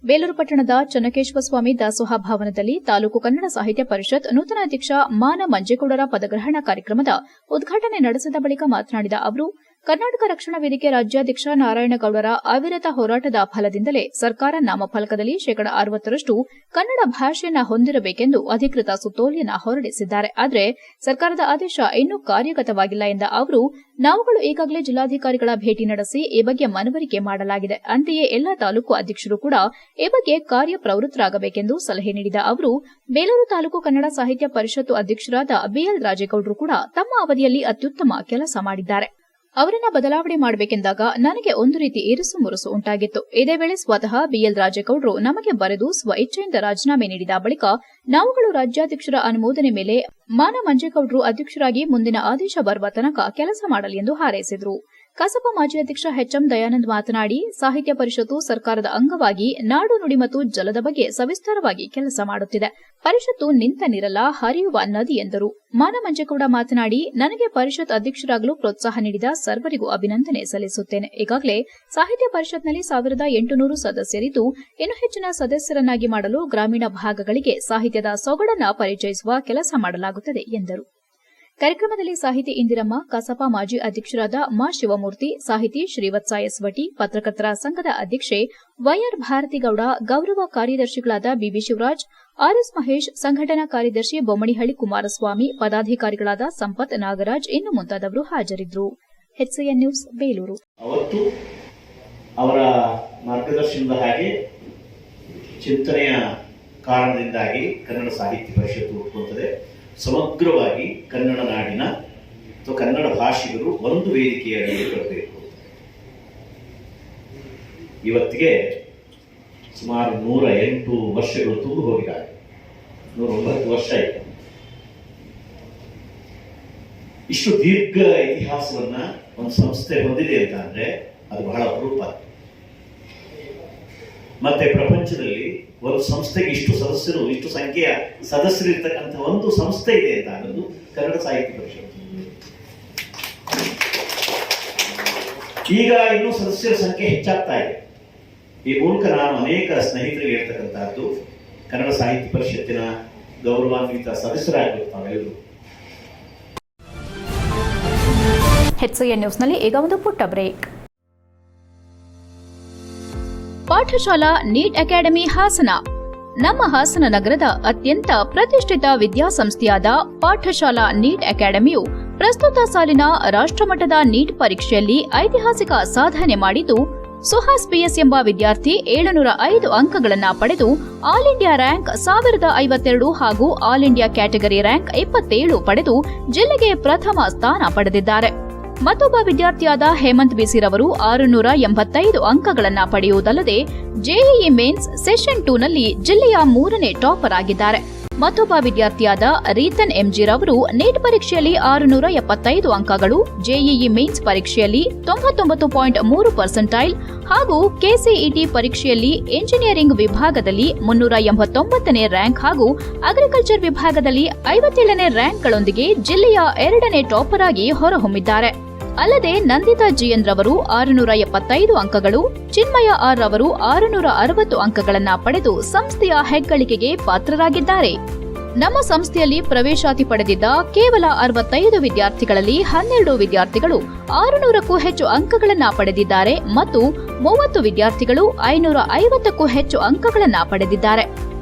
ಬೇಲೂರು ಪಟ್ಟಣದ ಚನ್ನಕೇಶ್ವರ ಸ್ವಾಮಿ ದಾಸೋಹ ಭವನದಲ್ಲಿ ತಾಲೂಕು ಕನ್ನಡ ಸಾಹಿತ್ಯ ಪರಿಷತ್ ನೂತನ ಅಧ್ಯಕ್ಷ ಮಾನ ಮಂಜೇಗೌಡರ ಪದಗ್ರಹಣ ಕಾರ್ಯಕ್ರಮದ ಉದ್ಘಾಟನೆ ನಡೆಸಿದ ಬಳಿಕ ಮಾತನಾಡಿದ ಅವರು, ಕರ್ನಾಟಕ ರಕ್ಷಣಾ ವೇದಿಕೆ ರಾಜ್ಯಾಧ್ಯಕ್ಷ ನಾರಾಯಣಗೌಡರ ಅವಿರತ ಹೋರಾಟದ ಫಲದಿಂದಲೇ ಸರ್ಕಾರ ನಾಮಫಲಕದಲ್ಲಿ 60% ಕನ್ನಡ ಭಾಷೆಯನ್ನ ಹೊಂದಿರಬೇಕೆಂದು ಅಧಿಕೃತ ಸುತ್ತೋಲೆಯನ್ನ ಹೊರಡಿಸಿದ್ದಾರೆ. ಆದರೆ ಸರ್ಕಾರದ ಆದೇಶ ಇನ್ನೂ ಕಾರ್ಯಗತವಾಗಿಲ್ಲ ಎಂದ ಅವರು, ನಾವುಗಳು ಈಗಾಗಲೇ ಜಿಲ್ಲಾಧಿಕಾರಿಗಳ ಭೇಟಿ ನಡೆಸಿ ಈ ಬಗ್ಗೆ ಮನವರಿಕೆ ಮಾಡಲಾಗಿದೆ. ಅಂತೆಯೇ ಎಲ್ಲಾ ತಾಲೂಕು ಅಧ್ಯಕ್ಷರು ಕೂಡ ಈ ಬಗ್ಗೆ ಕಾರ್ಯಪ್ರವೃತ್ತರಾಗಬೇಕೆಂದು ಸಲಹೆ ನೀಡಿದ ಅವರು, ಬೇಲೂರು ತಾಲೂಕು ಕನ್ನಡ ಸಾಹಿತ್ಯ ಪರಿಷತ್ತು ಅಧ್ಯಕ್ಷರಾದ ಬಿಎಲ್ ರಾಜೇಗೌಡರು ಕೂಡ ತಮ್ಮ ಅವಧಿಯಲ್ಲಿ ಅತ್ಯುತ್ತಮ ಕೆಲಸ ಮಾಡಿದ್ದಾರೆ. ಅವರನ್ನ ಬದಲಾವಣೆ ಮಾಡಬೇಕೆಂದಾಗ ನನಗೆ ಒಂದು ರೀತಿ ಇರುಸು ಮುರುಸು ಉಂಟಾಗಿತ್ತು. ಇದೇ ವೇಳೆ ಸ್ವತಃ ಬಿಎಲ್ ರಾಜೇಗೌಡರು ನಮಗೆ ಬರೆದು ಸ್ವ ಇಚ್ಛೆಯಿಂದ ರಾಜೀನಾಮೆ ನೀಡಿದ ಬಳಿಕ ನಾವುಗಳು ರಾಜ್ಯಾಧ್ಯಕ್ಷರ ಅನುಮೋದನೆ ಮೇಲೆ ಮಾನ ಮಂಜೇಗೌಡರು ಅಧ್ಯಕ್ಷರಾಗಿ ಮುಂದಿನ ಆದೇಶ ಬರುವ ತನಕ ಕೆಲಸ ಮಾಡಲಿ ಎಂದು ಹಾರೈಸಿದರು. ಕಸಾಪ ಮಾಜಿ ಅಧ್ಯಕ್ಷ ಎಚ್ಎಂ ದಯಾನಂದ್ ಮಾತನಾಡಿ, ಸಾಹಿತ್ಯ ಪರಿಷತ್ತು ಸರ್ಕಾರದ ಅಂಗವಾಗಿ ನಾಡು ನುಡಿ ಮತ್ತು ಜಲದ ಬಗ್ಗೆ ಸವಿಸ್ತಾರವಾಗಿ ಕೆಲಸ ಮಾಡುತ್ತಿದೆ. ಪರಿಷತ್ತು ನಿಂತ ನೀರಲ್ಲ, ಹರಿಯುವ ನದಿ ಎಂದರು. ಮಾನ ಮಂಜೇಗೌಡ ಮಾತನಾಡಿ, ನನಗೆ ಪರಿಷತ್ ಅಧ್ಯಕ್ಷರಾಗಲು ಪ್ರೋತ್ಸಾಹ ನೀಡಿದ ಸರ್ವರಿಗೂ ಅಭಿನಂದನೆ ಸಲ್ಲಿಸುತ್ತೇನೆ. ಈಗಾಗಲೇ ಸಾಹಿತ್ಯ ಪರಿಷತ್ನಲ್ಲಿ 1800 ಸದಸ್ಯರಿದ್ದು ಇನ್ನೂ ಹೆಚ್ಚಿನ ಸದಸ್ಯರನ್ನಾಗಿ ಮಾಡಲು ಗ್ರಾಮೀಣ ಭಾಗಗಳಿಗೆ ಸಾಹಿತ್ಯದ ಸೊಗಡನ್ನ ಪರಿಚಯಿಸುವ ಕೆಲಸ ಮಾಡಲಾಗುತ್ತದೆ ಎಂದರು. ಕಾರ್ಯಕ್ರಮದಲ್ಲಿ ಸಾಹಿತಿ ಇಂದಿರಮ್ಮ, ಕಸಾಪ ಮಾಜಿ ಅಧ್ಯಕ್ಷರಾದ ಮಾ ಶಿವಮೂರ್ತಿ, ಸಾಹಿತಿ ಶ್ರೀವತ್ಸ ಎಸ್ವಟಿ, ಪತ್ರಕರ್ತರ ಸಂಘದ ಅಧ್ಯಕ್ಷೆ ವೈಆರ್ ಭಾರತಿಗೌಡ, ಗೌರವ ಕಾರ್ಯದರ್ಶಿಗಳಾದ ಬಿಬಿ ಶಿವರಾಜ್, ಆರ್ಎಸ್ ಮಹೇಶ್, ಸಂಘಟನಾ ಕಾರ್ಯದರ್ಶಿ ಬೊಮ್ಮಣಿಹಳ್ಳಿ ಕುಮಾರಸ್ವಾಮಿ, ಪದಾಧಿಕಾರಿಗಳಾದ ಸಂಪತ್, ನಾಗರಾಜ್ ಇನ್ನು ಮುಂತಾದವರು ಹಾಜರಿದ್ದರು. HCN news Belur. ಅವತ್ತು ಅವರ ಮಾರ್ಗದರ್ಶನದ ಹಾಗೆ ಚಿಂತನೆಯ ಕಾರಣದಿಂದಾಗಿ ಕನ್ನಡ ಸಾಹಿತ್ಯ ಪರಿಷತ್ತು ಹುಟ್ಟುತ್ತದೆ. ಸಮಗ್ರವಾಗಿ ಕನ್ನಡ ನಾಡಿನ ಅಥವಾ ಕನ್ನಡ ಭಾಷಿಗರು ಒಂದು ವೇದಿಕೆಯ ಅಡಿಯಲ್ಲಿ ಬರಬೇಕು. ಇವತ್ತಿಗೆ ಸುಮಾರು 108 ವರ್ಷಗಳು ತುಂಬಿ ಹೋಗಿದ್ದಾರೆ. 109 ವರ್ಷ ಆಯಿತು. ಇಷ್ಟು ದೀರ್ಘ ಇತಿಹಾಸವನ್ನ ಒಂದು ಸಂಸ್ಥೆ ಹೊಂದಿದೆ ಅಂತ ಅಂದ್ರೆ ಅದು ಬಹಳ ಅಪರೂಪ. ಮತ್ತೆ ಪ್ರಪಂಚದಲ್ಲಿ ಒಂದು ಸಂಸ್ಥೆಗೆ ಇಷ್ಟು ಸಂಖ್ಯೆಯ ಸದಸ್ಯರು ಇರ್ತಕ್ಕಂಥ ಒಂದು ಸಂಸ್ಥೆ ಇದೆ ಅಂತ ಅನ್ನೋದು ಕನ್ನಡ ಸಾಹಿತ್ಯ ಪರಿಷತ್ತು. ಈಗ ಇನ್ನೂ ಸದಸ್ಯರ ಸಂಖ್ಯೆ ಹೆಚ್ಚಾಗ್ತಾ ಇದೆ. ಈ ಮೂಲಕ ನಾನು ಅನೇಕ ಸ್ನೇಹಿತರಿಗೆ ಹೇಳ್ತಕ್ಕಂಥದ್ದು, ಕನ್ನಡ ಸಾಹಿತ್ಯ ಪರಿಷತ್ತಿನ ಗೌರವಾನ್ವಿತ ಸದಸ್ಯರಾಗಬೇಕು ತಾವೆಲ್ಲರೂ. HCN ನ್ಯೂಸ್ನಲ್ಲಿ ಈಗ ಒಂದು ಪುಟ್ಟ break. Pathashala NEET academy Hassan. ನಮ್ಮ ಹಾಸನ ನಗರದ ಅತ್ಯಂತ ಪ್ರತಿಷ್ಠಿತ ವಿದ್ಯಾಸಂಸ್ಥೆಯಾದ ಪಾಠಶಾಲಾ ನೀಟ್ ಅಕಾಡೆಮಿಯು ಪ್ರಸ್ತುತ ಸಾಲಿನ ರಾಷ್ಟ್ರಮಟ್ಟದ ನೀಟ್ ಪರೀಕ್ಷೆಯಲ್ಲಿ ಐತಿಹಾಸಿಕ ಸಾಧನೆ ಮಾಡಿದ್ದು, ಸುಹಾಸ್ PS ಎಂಬ ವಿದ್ಯಾರ್ಥಿ 705 ಅಂಕಗಳನ್ನು ಪಡೆದು ಆಲ್ ಇಂಡಿಯಾ ರ್ಯಾಂಕ್ 1052 ಹಾಗೂ ಆಲ್ ಇಂಡಿಯಾ ಕ್ಯಾಟಗರಿ ರ್ಯಾಂಕ್ 27 ಪಡೆದು ಜಿಲ್ಲೆಗೆ ಪ್ರಥಮ ಸ್ಥಾನ ಪಡೆದಿದ್ದಾರೆ. ಮತ್ತೊಬ್ಬ ವಿದ್ಯಾರ್ಥಿಯಾದ ಹೇಮಂತ್ ಬಿಸಿರವರು 685 ಅಂಕಗಳನ್ನು ಪಡೆಯುವುದಲ್ಲದೆ ಜೆಇಇ ಮೇನ್ಸ್ ಸೆಷನ್ 2 ನಲ್ಲಿ ಜಿಲ್ಲೆಯ 3ನೇ ಟಾಪರ್ ಆಗಿದ್ದಾರೆ. ಮತ್ತೊಬ್ಬ ವಿದ್ಯಾರ್ಥಿಯಾದ ರೀತನ್ ಎಂಜಿ ರವರು ನೀಟ್ ಪರೀಕ್ಷೆಯಲ್ಲಿ 675 ಅಂಕಗಳು, ಜೆಇಇ ಮೇನ್ಸ್ ಪರೀಕ್ಷೆಯಲ್ಲಿ 99.3% ಹಾಗೂ ಕೆಸಿಇಟಿ ಪರೀಕ್ಷೆಯಲ್ಲಿ ಎಂಜಿನಿಯರಿಂಗ್ ವಿಭಾಗದಲ್ಲಿ 389ನೇ ರ್ಯಾಂಕ್ ಹಾಗೂ ಅಗ್ರಿಕಲ್ಚರ್ ವಿಭಾಗದಲ್ಲಿ 57ನೇ ರ್ಯಾಂಕ್ಗಳೊಂದಿಗೆ ಜಿಲ್ಲೆಯ 2ನೇ ಟಾಪರ್ ಆಗಿ ಹೊರಹೊಮ್ಮಿದ್ದಾರೆ. ಅಲ್ಲದೆ ನಂದಿತಾ ಜಿಎನ್ ರವರು 675 ಅಂಕಗಳು, ಚಿನ್ಮಯ ಆರ್ ರವರು 660 ಅಂಕಗಳನ್ನು ಪಡೆದು ಸಂಸ್ಥೆಯ ಹೆಗ್ಗಳಿಕೆಗೆ ಪಾತ್ರರಾಗಿದ್ದಾರೆ. ನಮ್ಮ ಸಂಸ್ಥೆಯಲ್ಲಿ ಪ್ರವೇಶಾತಿ ಪಡೆದಿದ್ದ ಕೇವಲ 65 ವಿದ್ಯಾರ್ಥಿಗಳಲ್ಲಿ 12 ವಿದ್ಯಾರ್ಥಿಗಳು 600ಕ್ಕೂ ಹೆಚ್ಚು ಅಂಕಗಳನ್ನು ಪಡೆದಿದ್ದಾರೆ ಮತ್ತು 30 ವಿದ್ಯಾರ್ಥಿಗಳು 550ಕ್ಕೂ ಹೆಚ್ಚು ಅಂಕಗಳನ್ನು ಪಡೆದಿದ್ದಾರೆ.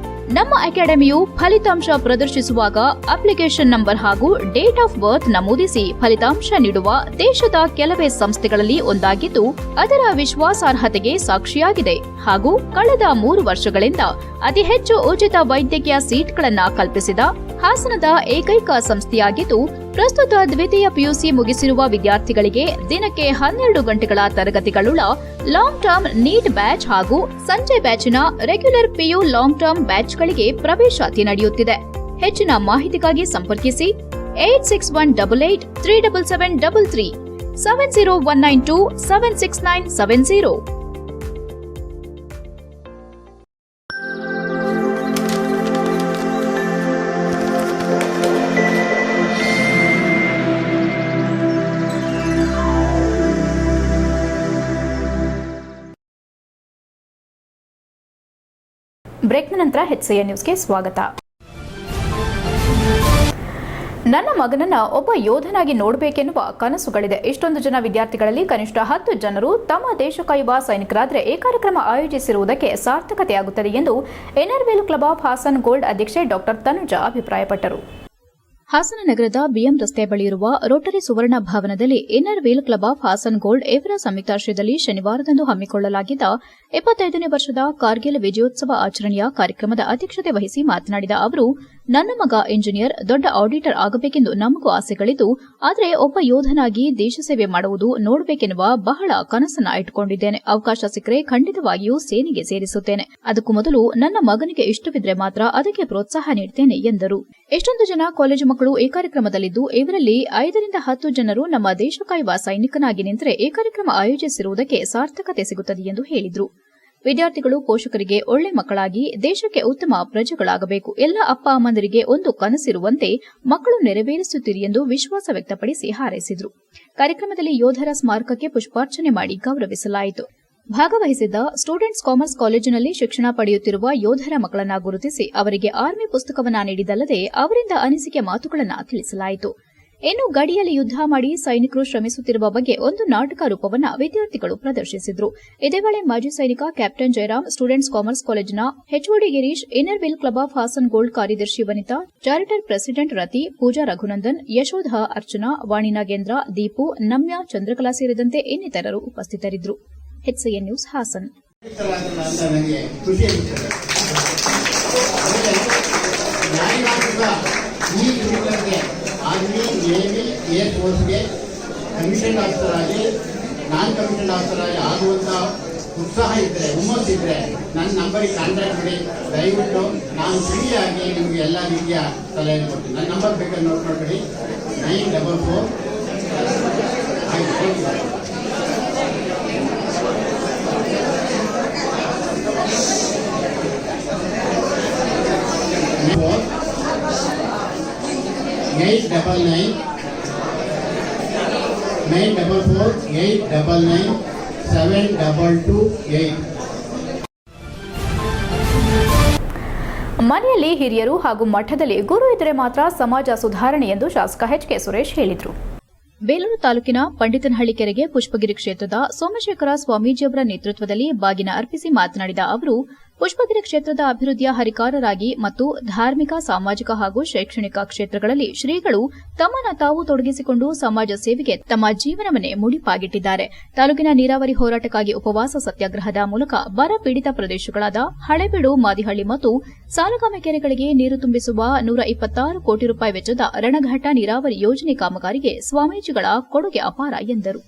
ನಮ್ಮ ಅಕಾಡೆಮಿಯು ಫಲಿತಾಂಶ ಪ್ರದರ್ಶಿಸುವಾಗ ಅಪ್ಲಿಕೇಶನ್ ನಂಬರ್ ಹಾಗೂ ಡೇಟ್ ಆಫ್ ಬರ್ತ್ ನಮೂದಿಸಿ ಫಲಿತಾಂಶ ನೀಡುವ ದೇಶದ ಕೆಲವೇ ಸಂಸ್ಥೆಗಳಲ್ಲಿ ಒಂದಾಗಿದ್ದು, ಅದರ ವಿಶ್ವಾಸಾರ್ಹತೆಗೆ ಸಾಕ್ಷಿಯಾಗಿದೆ ಹಾಗೂ ಕಳೆದ 3 ವರ್ಷಗಳಿಂದ ಅತಿ ಹೆಚ್ಚು ಉಚಿತ ವೈದ್ಯಕೀಯ ಸೀಟ್ಗಳನ್ನು ಕಲ್ಪಿಸಿದ ಹಾಸನದ ಏಕೈಕ ಸಂಸ್ಥೆಯಾಗಿದ್ದು, ಪ್ರಸ್ತುತ ದ್ವಿತೀಯ PUC ಮುಗಿಸಿರುವ ವಿದ್ಯಾರ್ಥಿಗಳಿಗೆ ದಿನಕ್ಕೆ 12 ಗಂಟೆಗಳ ತರಗತಿಗಳುಳ್ಳ ಲಾಂಗ್ ಟರ್ಮ್ ನೀಟ್ ಬ್ಯಾಚ್ ಹಾಗೂ ಸಂಜೆ ಬ್ಯಾಚಿನ ರೆಗ್ಯುಲರ್ PU ಲಾಂಗ್ ಟರ್ಮ್ ಬ್ಯಾಚ್ಗಳಿಗೆ ಪ್ರವೇಶಾತಿ ನಡೆಯುತ್ತಿದೆ. ಹೆಚ್ಚಿನ ಮಾಹಿತಿಗಾಗಿ ಸಂಪರ್ಕಿಸಿ 8618837733 70192 76970. ಬ್ರೇಕ್ನ ನಂತರ HCN ನ್ಯೂಸ್ಗೆ ಸ್ವಾಗತ. ನನ್ನ ಮಗನನ್ನ ಒಬ್ಬ ಯೋಧನಾಗಿ ನೋಡಬೇಕೆನ್ನುವ ಕನಸುಗಳಿದೆ. ಇಷ್ಟೊಂದು ಜನ ವಿದ್ಯಾರ್ಥಿಗಳಲ್ಲಿ ಕನಿಷ್ಠ 10 ಜನರು ತಮ್ಮ ದೇಶ ಕಾಯುವ ಸೈನಿಕರಾದರೆ ಈ ಕಾರ್ಯಕ್ರಮ ಆಯೋಜಿಸಿರುವುದಕ್ಕೆ ಸಾರ್ಥಕತೆಯಾಗುತ್ತದೆ ಎಂದು ಎನ್ಆರ್ವೇಲ್ ಕ್ಲಬ್ ಆಫ್ ಹಾಸನ್ ಗೋಲ್ಡ್ ಅಧ್ಯಕ್ಷೆ ಡಾಕ್ಟರ್ ತನುಜಾ ಅಭಿಪ್ರಾಯಪಟ್ಟರು. ಹಾಸನ ನಗರದ ಬಿಎಂ ರಸ್ತೆ ಬಳಿ ಇರುವ ರೋಟರಿ ಸುವರ್ಣ ಭವನದಲ್ಲಿ inner wheel club of Hassan gold ಇವರ ಸಂಯುಕ್ತಾಶ್ರಯದಲ್ಲಿ ಶನಿವಾರದಂದು ಹಮ್ಮಿಕೊಳ್ಳಲಾಗಿದ್ದ 25ನೇ ವರ್ಷದ ಕಾರ್ಗಿಲ್ ವಿಜಯೋತ್ಸವ ಆಚರಣೆಯ ಕಾರ್ಯಕ್ರಮದ ಅಧ್ಯಕ್ಷತೆ ವಹಿಸಿ ಮಾತನಾಡಿದ ಅವರು, ನನ್ನ ಮಗ ಇಂಜಿನಿಯರ್, ದೊಡ್ಡ ಆಡಿಟರ್ ಆಗಬೇಕೆಂದು ನಮಗೂ ಆಸೆಗಳಿದ್ದು, ಆದರೆ ಒಬ್ಬ ಯೋಧನಾಗಿ ದೇಶ ಸೇವೆ ಮಾಡುವುದು ನೋಡಬೇಕೆನ್ನುವ ಬಹಳ ಕನಸನ್ನ ಇಟ್ಟುಕೊಂಡಿದ್ದೇನೆ. ಅವಕಾಶ ಸಿಕ್ಕರೆ ಖಂಡಿತವಾಗಿಯೂ ಸೇನೆಗೆ ಸೇರಿಸುತ್ತೇನೆ. ಅದಕ್ಕೂ ಮೊದಲು ನನ್ನ ಮಗನಿಗೆ ಇಷ್ಟವಿದ್ರೆ ಮಾತ್ರ ಅದಕ್ಕೆ ಪ್ರೋತ್ಸಾಹ ನೀಡುತ್ತೇನೆ ಎಂದರು. ಎಷ್ಟೊಂದು ಜನ ಕಾಲೇಜು ಮಕ್ಕಳು ಈ ಕಾರ್ಯಕ್ರಮದಲ್ಲಿದ್ದು, ಇವರಲ್ಲಿ 5 ರಿಂದ 10 ಜನರು ನಮ್ಮ ದೇಶ ಕಾಯುವ ಸೈನಿಕನಾಗಿ ನಿಂತರೆ ಈ ಕಾರ್ಯಕ್ರಮ ಆಯೋಜಿಸಿರುವುದಕ್ಕೆ ಸಾರ್ಥಕತೆ ಸಿಗುತ್ತದೆ ಎಂದು ಹೇಳಿದರು. ವಿದ್ಯಾರ್ಥಿಗಳು ಪೋಷಕರಿಗೆ ಒಳ್ಳೆ ಮಕ್ಕಳಾಗಿ ದೇಶಕ್ಕೆ ಉತ್ತಮ ಪ್ರಜೆಗಳಾಗಬೇಕು. ಎಲ್ಲ ಅಪ್ಪ ಅಮ್ಮಂದರಿಗೆ ಒಂದು ಕನಸಿರುವಂತೆ ಮಕ್ಕಳು ನೆರವೇರಿಸುತ್ತೀರಿ ಎಂದು ವಿಶ್ವಾಸ ವ್ಯಕ್ತಪಡಿಸಿ ಹಾರೈಸಿದರು. ಕಾರ್ಯಕ್ರಮದಲ್ಲಿ ಯೋಧರ ಸ್ಮಾರಕಕ್ಕೆ ಪುಷ್ಪಾರ್ಚನೆ ಮಾಡಿ ಗೌರವಿಸಲಾಯಿತು. ಭಾಗವಹಿಸಿದ್ದ ಸ್ಟೂಡೆಂಟ್ಸ್ ಕಾಮರ್ಸ್ ಕಾಲೇಜಿನಲ್ಲಿ ಶಿಕ್ಷಣ ಪಡೆಯುತ್ತಿರುವ ಯೋಧರ ಮಕ್ಕಳನ್ನ ಗುರುತಿಸಿ ಅವರಿಗೆ ಆರ್ಮಿ ಪುಸ್ತಕವನ್ನ ನೀಡಿದಲ್ಲದೆ ಅವರಿಂದ ಅನಿಸಿಕೆ ಮಾತುಗಳನ್ನು ತಿಳಿಸಲಾಯಿತು. ಇನ್ನು ಗಡಿಯಲ್ಲಿ ಯುದ್ಧ ಮಾಡಿ ಸೈನಿಕರು ಶ್ರಮಿಸುತ್ತಿರುವ ಬಗ್ಗೆ ಒಂದು ನಾಟಕ ರೂಪವನ್ನು ವಿದ್ಯಾರ್ಥಿಗಳು ಪ್ರದರ್ಶಿಸಿದರು. ಇದೇ ವೇಳೆ ಮಾಜಿ ಸೈನಿಕ ಕ್ಯಾಪ್ಟನ್ ಜಯರಾಮ್, ಸ್ಟೂಡೆಂಟ್ಸ್ ಕಾಮರ್ಸ್ ಕಾಲೇಜಿನ HOD Girish, inner wheel club of Hassan gold ಕಾರ್ಯದರ್ಶಿ ವನಿತಾ, ಚಾರಿಟರ್ ಪ್ರೆಸಿಡೆಂಟ್ ರತಿ, ಪೂಜಾ ರಘುನಂದನ್, ಯಶೋಧ ಅರ್ಚನಾ, ವಾಣಿ ನಾಗೇಂದ್ರ, ದೀಪು, ನಮ್ಯ, ಚಂದ್ರಕಲಾ ಸೇರಿದಂತೆ ಇನ್ನಿತರರು ಉಪಸ್ಥಿತರಿದ್ದರು. HCN news Hassan. ನ್ಯಾಯಾಂಗ ಈ ಯುವಕರಿಗೆ ಆರ್ಮಿ ನೇವಿ ಏರ್ ಫೋರ್ಸ್ಗೆ ಕಮಿಷನ್ ಆಫೀಸರ್ ಆಗಿ ನಾನ್ ಕಮಿಷನ್ ಆಫೀಸರ್ ಆಗಿ ಆಗುವಂಥ ಉತ್ಸಾಹ ಇದ್ದರೆ ಹುಮ್ಮಸ್ಸಿದ್ರೆ ನನ್ನ ನಂಬರಿಗೆ ಕಾಂಟ್ಯಾಕ್ಟ್ ಮಾಡಿ. ದಯವಿಟ್ಟು ನಾನು ಫ್ರೀಯಾಗಿ ನಿಮಗೆ ಎಲ್ಲ ರೀತಿಯ ಸಲಹೆ ಕೊಡ್ತೀನಿ. ನನ್ನ ನಂಬರ್ ಬೇಕಾದ್ರೆ ನೋಟ್ ಮಾಡ್ಕೊಳ್ಳಿ 944 722 ಮನೆಯಲ್ಲಿ ಹಿರಿಯರು ಹಾಗೂ ಮಠದಲ್ಲಿ ಗುರು ಇದ್ದರೆ ಮಾತ್ರ ಸಮಾಜ ಸುಧಾರಣೆ ಎಂದು ಶಾಸಕ ಎಚ್.ಕೆ. ಸುರೇಶ್ ಹೇಳಿದರು. ಬೇಲೂರು ತಾಲೂಕಿನ ಪಂಡಿತನಹಳ್ಳಿ ಕೆರೆಗೆ ಪುಷ್ಪಗಿರಿ ಕ್ಷೇತ್ರದ ಸೋಮಶೇಖರ ಸ್ವಾಮೀಜಿಯವರ ನೇತೃತ್ವದಲ್ಲಿ ಬಾಗಿನ ಅರ್ಪಿಸಿ ಮಾತನಾಡಿದ ಅವರು, ಪುಷ್ಪಗಿರಿ ಕ್ಷೇತ್ರದ ಅಭಿವೃದ್ಧಿಯ ಹರಿಕಾರರಾಗಿ ಮತ್ತು ಧಾರ್ಮಿಕ, ಸಾಮಾಜಿಕ ಹಾಗೂ ಶೈಕ್ಷಣಿಕ ಕ್ಷೇತ್ರಗಳಲ್ಲಿ ಶ್ರೀಗಳು ತಮ್ಮನ್ನು ತಾವು ತೊಡಗಿಸಿಕೊಂಡು ಸಮಾಜ ಸೇವೆಗೆ ತಮ್ಮ ಜೀವನವನ್ನೇ ಮುಡಿಪಾಗಿಟ್ಟಿದ್ದಾರೆ. ತಾಲೂಕಿನ ನೀರಾವರಿ ಹೋರಾಟಕ್ಕಾಗಿ ಉಪವಾಸ ಸತ್ಯಾಗ್ರಹದ ಮೂಲಕ ಬರ ಪೀಡಿತ ಪ್ರದೇಶಗಳಾದ ಹಳೇಬೀಡು, ಮಾದಿಹಳ್ಳಿ ಮತ್ತು ಸಾಲಗಾಮೆ ಕೆರೆಗಳಿಗೆ ನೀರು ತುಂಬಿಸುವ 126 ಕೋಟಿ ರೂಪಾಯಿ ವೆಚ್ಚದ ರಣಘಟ್ಟ ನೀರಾವರಿ ಯೋಜನೆ ಕಾಮಗಾರಿಗೆ ಸ್ವಾಮೀಜಿಗಳ ಕೊಡುಗೆ ಅಪಾರ ಎಂದರು.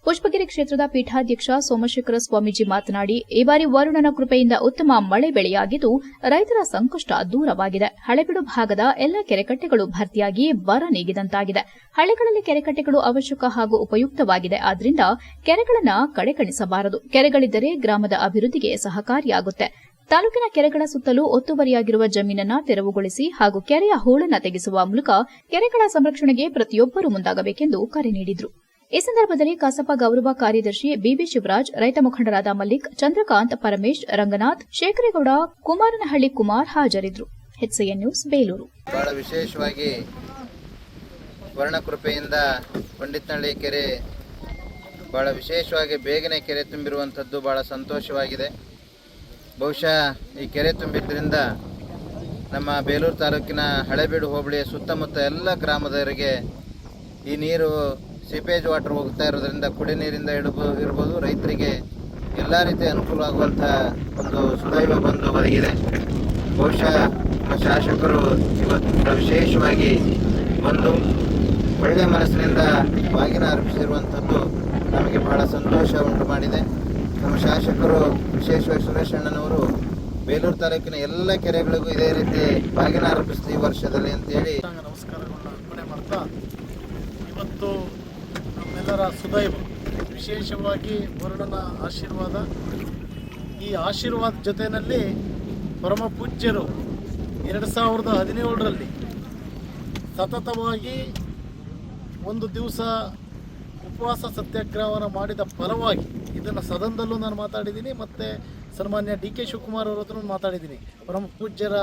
ಪುಷ್ಪಗಿರಿ ಕ್ಷೇತ್ರದ ಪೀಠಾಧ್ಯಕ್ಷ ಸೋಮಶೇಖರ ಸ್ವಾಮೀಜಿ ಮಾತನಾಡಿ, ಈ ಬಾರಿ ವರುಣನ ಕೃಪೆಯಿಂದ ಉತ್ತಮ ಮಳೆ ಬೆಳೆಯಾಗಿದ್ದು ರೈತರ ಸಂಕಷ್ಟ ದೂರವಾಗಿದೆ. ಹಳೇಬೀಡು ಭಾಗದ ಎಲ್ಲ ಕೆರೆಕಟ್ಟೆಗಳು ಭರ್ತಿಯಾಗಿ ಬರ ನೀಗಿದಂತಾಗಿದೆ. ಹಳ್ಳಿಗಳಲ್ಲಿ ಕೆರೆಕಟ್ಟೆಗಳು ಅವಶ್ಯಕ ಹಾಗೂ ಉಪಯುಕ್ತವಾಗಿದೆ. ಆದ್ದರಿಂದ ಕೆರೆಗಳನ್ನು ಕಡೆಗಣಿಸಬಾರದು. ಕೆರೆಗಳಿದ್ದರೆ ಗ್ರಾಮದ ಅಭಿವೃದ್ಧಿಗೆ ಸಹಕಾರಿಯಾಗುತ್ತೆ. ತಾಲೂಕಿನ ಕೆರೆಗಳ ಸುತ್ತಲೂ ಒತ್ತುವರಿಯಾಗಿರುವ ಜಮೀನನ್ನು ತೆರವುಗೊಳಿಸಿ ಹಾಗೂ ಕೆರೆಯ ಹೂಳನ್ನು ತೆಗೆಸುವ ಮೂಲಕ ಕೆರೆಗಳ ಸಂರಕ್ಷಣೆಗೆ ಪ್ರತಿಯೊಬ್ಬರೂ ಮುಂದಾಗಬೇಕೆಂದು ಕರೆ ನೀಡಿದರು. ಈ ಸಂದರ್ಭದಲ್ಲಿ ಕಸಾಪ ಗೌರವ ಕಾರ್ಯದರ್ಶಿ ಬಿಬಿ ಶಿವರಾಜ್, ರೈತ ಮುಖಂಡರಾದ ಮಲ್ಲಿಕ್, ಚಂದ್ರಕಾಂತ್, ಪರಮೇಶ್, ರಂಗನಾಥ್, ಶೇಖರೇಗೌಡ, ಕುಮಾರನಹಳ್ಳಿ ಕುಮಾರ್ ಹಾಜರಿದ್ದರು. HCN news Belur. ಬಹಳ ವಿಶೇಷವಾಗಿ ವರ್ಣಕೃಪೆಯಿಂದ ಪಂಡಿತನಹಳ್ಳಿ ಕೆರೆ ಬಹಳ ವಿಶೇಷವಾಗಿ ಬೇಗನೆ ಕೆರೆ ತುಂಬಿರುವಂಥದ್ದು ಬಹಳ ಸಂತೋಷವಾಗಿದೆ. ಬಹುಶಃ ಈ ಕೆರೆ ತುಂಬಿದ್ರಿಂದ ನಮ್ಮ ಬೇಲೂರು ತಾಲೂಕಿನ ಹಳೇಬೀಡು ಹೋಬಳಿಯ ಸುತ್ತಮುತ್ತ ಎಲ್ಲ ಗ್ರಾಮದವರಿಗೆ ಈ ನೀರು ಸೀಪೇಜ್ ವಾಟರ್ ಹೋಗ್ತಾ ಇರೋದ್ರಿಂದ ಕುಡಿ ನೀರಿಂದ ಇರ್ಬೋದು ರೈತರಿಗೆ ಎಲ್ಲ ರೀತಿಯ ಅನುಕೂಲವಾಗುವಂಥ ಒಂದು ಸುದೈವ ಬಂದು ಒದಗಿದೆ. ಬಹುಶಃ ಶಾಸಕರು ಇವತ್ತು ವಿಶೇಷವಾಗಿ ಒಂದು ಒಳ್ಳೆಯ ಮನಸ್ಸಿನಿಂದ ಬಾಗಿನ ಅರ್ಪಿಸಿರುವಂಥದ್ದು ನಮಗೆ ಬಹಳ ಸಂತೋಷ ಉಂಟು ಮಾಡಿದೆ. ನಮ್ಮ ಶಾಸಕರು ವಿಶೇಷವಾಗಿ ಸುರೇಶ್ ಅಣ್ಣನವರು ಬೇಲೂರು ತಾಲೂಕಿನ ಎಲ್ಲ ಕೆರೆಗಳಿಗೂ ಇದೇ ರೀತಿ ಬಾಗಿನ ಅರ್ಪಿಸ್ತೀವಿ ಈ ವರ್ಷದಲ್ಲಿ ಅಂತೇಳಿ ನಮಸ್ಕಾರಗಳನ್ನು ಅರ್ಪಣೆ ಮಾಡ್ತಾ, ಇವತ್ತು ನಮ್ಮೆಲ್ಲರ ಸುದೈವ ವಿಶೇಷವಾಗಿ ವರುಣನ ಆಶೀರ್ವಾದ, ಈ ಆಶೀರ್ವಾದ ಜೊತೆಯಲ್ಲಿ ಪರಮ ಪೂಜ್ಯರು 2017ರಲ್ಲಿ ಸತತವಾಗಿ ಒಂದು ದಿವಸ ಉಪವಾಸ ಸತ್ಯಾಗ್ರಹವನ್ನು ಮಾಡಿದ ಫಲವಾಗಿ ಇದನ್ನು ಸದನದಲ್ಲೂ ನಾನು ಮಾತಾಡಿದ್ದೀನಿ, ಮತ್ತು ಸನ್ಮಾನ್ಯ DK ಶಿವಕುಮಾರ್ ಅವರ ಹತ್ರ ಮಾತಾಡಿದ್ದೀನಿ. ಪರಮ ಪೂಜ್ಯರ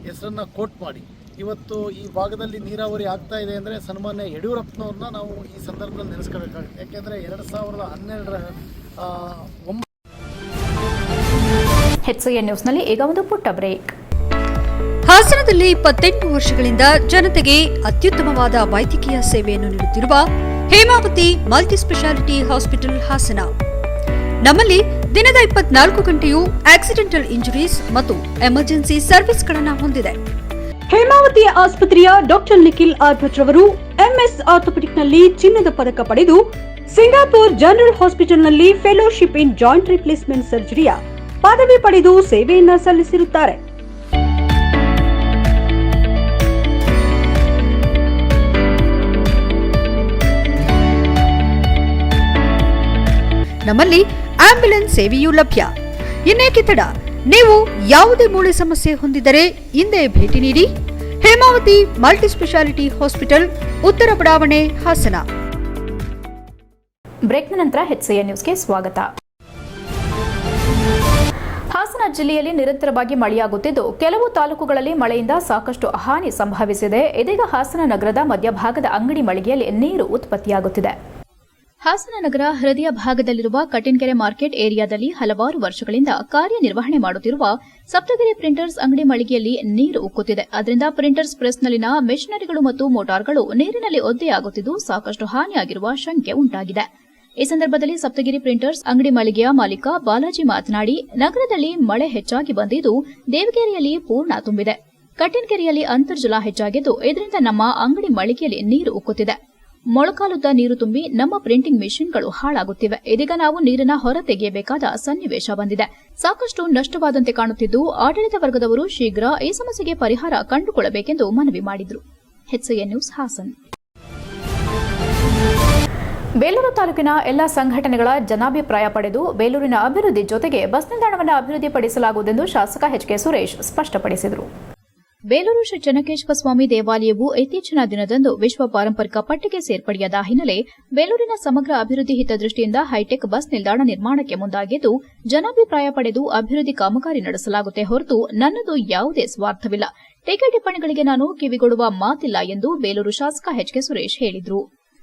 ಹೆಸರನ್ನು ಕೋಟ್ ಮಾಡಿ ಇವತ್ತು ಈ ಭಾಗದಲ್ಲಿ ನೀರಾವರಿ ಆಗ್ತಾ ಇದೆ ಅಂದರೆ ಸನ್ಮಾನ್ಯ ಯಡಿಯೂರಪ್ಪನವ್ರನ್ನ ನಾವು ಈ ಸಂದರ್ಭದಲ್ಲಿ ನೆನೆಸ್ಕೋಬೇಕಾಗುತ್ತೆ. ಯಾಕೆಂದರೆ 2012ರ HCN ನ್ಯೂಸ್ನಲ್ಲಿ ಈಗ ಒಂದು ಪುಟ್ಟ ಬ್ರೇಕ್. ಹಾಸನದಲ್ಲಿ 28 ವರ್ಷಗಳಿಂದ ಜನತೆಗೆ ಅತ್ಯುತ್ತಮವಾದ ವೈದ್ಯಕೀಯ ಸೇವೆಯನ್ನು ನೀಡುತ್ತಿರುವ Hemavathi multi specialty hospital Hassan. ನಮ್ಮಲ್ಲಿ ದಿನದ 24 ಗಂಟೆಯೂ ಆಕ್ಸಿಡೆಂಟಲ್ ಇಂಜುರೀಸ್ ಮತ್ತು ಎಮರ್ಜೆನ್ಸಿ ಸರ್ವಿಸ್ಗಳನ್ನು ಹೊಂದಿದೆ. ಹೇಮಾವತಿ ಆಸ್ಪತ್ರೆಯ ಡಾಕ್ಟರ್ ನಿಖಿಲ್ ಆರ್ ಭಟ್ ರವರು MS ಆರ್ಥೋಪೆಡಿಕ್ನಲ್ಲಿ ಚಿನ್ನದ ಪದಕ ಪಡೆದು ಸಿಂಗಾಪುರ್ ಜನರಲ್ ಹಾಸ್ಪಿಟಲ್ನಲ್ಲಿ ಫೆಲೋಶಿಪ್ ಇನ್ ಜಾಯಿಂಟ್ ರಿಪ್ಲೇಸ್ಮೆಂಟ್ ಸರ್ಜರಿಯ ಪದವಿ ಪಡೆದು ಸೇವೆಯನ್ನ ಸಲ್ಲಿಸಿರುತ್ತಾರೆ. ನಮ್ಮಲ್ಲಿ ಆಂಬ್ಯುಲೆನ್ಸ್ ಸೇವೆಯೂ ಲಭ್ಯ. ಇನ್ನೇಕೆ ತಡ? ನೀವು ಯಾವುದೇ ಮೂಳೆ ಸಮಸ್ಯೆ ಹೊಂದಿದರೆ ಹಿಂದೆ ಭೇಟಿ ನೀಡಿ. ಹೇಮಾವತಿ ಮಲ್ಟಿ ಸ್ಪೆಷಾಲಿಟಿ ಹಾಸ್ಪಿಟಲ್, ಉತ್ತರ ಬಡಾವಣೆ, ಹಾಸನ. ಬ್ರೇಕ್ನ ನಂತರ HCN ನ್ಯೂಸ್ಗೆ ಸ್ವಾಗತ. ಹಾಸನ ಜಿಲ್ಲೆಯಲ್ಲಿ ನಿರಂತರವಾಗಿ ಮಳೆಯಾಗುತ್ತಿದ್ದು ಕೆಲವು ತಾಲೂಕುಗಳಲ್ಲಿ ಮಳೆಯಿಂದ ಸಾಕಷ್ಟು ಹಾನಿ ಸಂಭವಿಸಿದೆ. ಇದೀಗ ಹಾಸನ ನಗರದ ಮಧ್ಯಭಾಗದ ಅಂಗಡಿ ಮಳಿಗೆಯಲ್ಲಿ ನೀರು ಉತ್ಪತ್ತಿಯಾಗುತ್ತಿದೆ. ಹಾಸನ ನಗರ ಹೃದಯ ಭಾಗದಲ್ಲಿರುವ ಕಟ್ಟಿನಕೆರೆ ಮಾರ್ಕೆಟ್ ಏರಿಯಾದಲ್ಲಿ ಹಲವಾರು ವರ್ಷಗಳಿಂದ ಕಾರ್ಯನಿರ್ವಹಣೆ ಮಾಡುತ್ತಿರುವ ಸಪ್ತಗಿರಿ ಪ್ರಿಂಟರ್ಸ್ ಅಂಗಡಿ ಮಳಿಗೆಯಲ್ಲಿ ನೀರು ಉಕ್ಕುತ್ತಿದೆ. ಅದರಿಂದ ಪ್ರಿಂಟರ್ಸ್ ಪ್ರೆಸ್ನಲ್ಲಿನ ಮೆಷಿನರಿಗಳು ಮತ್ತು ಮೋಟಾರ್ಗಳು ನೀರಿನಲ್ಲಿ ಒದ್ದೆಯಾಗುತ್ತಿದ್ದು ಸಾಕಷ್ಟು ಹಾನಿಯಾಗಿರುವ ಶಂಕೆ ಉಂಟಾಗಿದೆ. ಈ ಸಂದರ್ಭದಲ್ಲಿ ಸಪ್ತಗಿರಿ ಪ್ರಿಂಟರ್ಸ್ ಅಂಗಡಿ ಮಳಿಗೆಯ ಮಾಲೀಕ ಬಾಲಾಜಿ ಮಾತನಾಡಿ, ನಗರದಲ್ಲಿ ಮಳೆ ಹೆಚ್ಚಾಗಿ ಬಂದಿದ್ದು ದೇವಗಿರಿಯಲ್ಲಿ ಪೂರ್ಣ ತುಂಬಿದೆ. ಕಟ್ಟಿನಕೆರೆಯಲ್ಲಿ ಅಂತರ್ಜಲ ಹೆಚ್ಚಾಗಿದ್ದು ಇದರಿಂದ ನಮ್ಮ ಅಂಗಡಿ ಮಳಿಗೆಯಲ್ಲಿ ನೀರು ಉಕ್ಕುತ್ತಿದೆ. ಮೊಳಕಾಲುದ್ದ ನೀರು ತುಂಬಿ ನಮ್ಮ ಪ್ರಿಂಟಿಂಗ್ ಮೆಷಿನ್ಗಳು ಹಾಳಾಗುತ್ತಿವೆ. ಇದೀಗ ನಾವು ನೀರನ್ನ ಹೊರ ತೆಗೆಯಬೇಕಾದ ಸನ್ನಿವೇಶ ಬಂದಿದೆ. ಸಾಕಷ್ಟು ನಷ್ಟವಾದಂತೆ ಕಾಣುತ್ತಿದ್ದು ಆಡಳಿತ ವರ್ಗದವರು ಶೀಘ್ರ ಈ ಸಮಸ್ಯೆಗೆ ಪರಿಹಾರ ಕಂಡುಕೊಳ್ಳಬೇಕೆಂದು ಮನವಿ ಮಾಡಿದರು. HCN news Haasan. ಬೇಲೂರು ತಾಲೂಕಿನ ಎಲ್ಲ ಸಂಘಟನೆಗಳ ಜನಾಭಿಪ್ರಾಯ ಪಡೆದು ಬೇಲೂರಿನ ಅಭಿವೃದ್ಧಿ ಜೊತೆಗೆ ಬಸ್ ನಿಲ್ದಾಣವನ್ನು ಅಭಿವೃದ್ಧಿಪಡಿಸಲಾಗುವುದೆಂದು ಶಾಸಕ HK ಸುರೇಶ್ ಸ್ಪಷ್ಟಪಡಿಸಿದರು. ಬೇಲೂರು ಶ್ರೀ ಚೆನ್ನಕೇಶವ ಸ್ವಾಮಿ ದೇವಾಲಯವು ಇತ್ತೀಚಿನ ದಿನದಂದು ವಿಶ್ವ ಪಾರಂಪರಿಕ ಪಟ್ಟಿಗೆ ಸೇರ್ಪಡೆಯಾದ ಹಿನ್ನೆಲೆ ಬೇಲೂರಿನ ಸಮಗ್ರ ಅಭಿವೃದ್ಧಿ ಹಿತದೃಷ್ಟಿಯಿಂದ ಹೈಟೆಕ್ ಬಸ್ ನಿಲ್ದಾಣ ನಿರ್ಮಾಣಕ್ಕೆ ಮುಂದಾಗಿದ್ದು ಜನಾಭಿಪ್ರಾಯ ಪಡೆದು ಅಭಿವೃದ್ಧಿ ಕಾಮಗಾರಿ ನಡೆಸಲಾಗುತ್ತೆ ಹೊರತು ನನ್ನದು ಯಾವುದೇ ಸ್ವಾರ್ಥವಿಲ್ಲ. ಟೀಕೆ ಟಿಪ್ಪಣಿಗಳಿಗೆ ನಾನು ಕಿವಿಗೊಡುವ ಮಾತಿಲ್ಲ ಎಂದು ಬೇಲೂರು ಶಾಸಕ HK ಸುರೇಶ್ ಹೇಳಿದರು.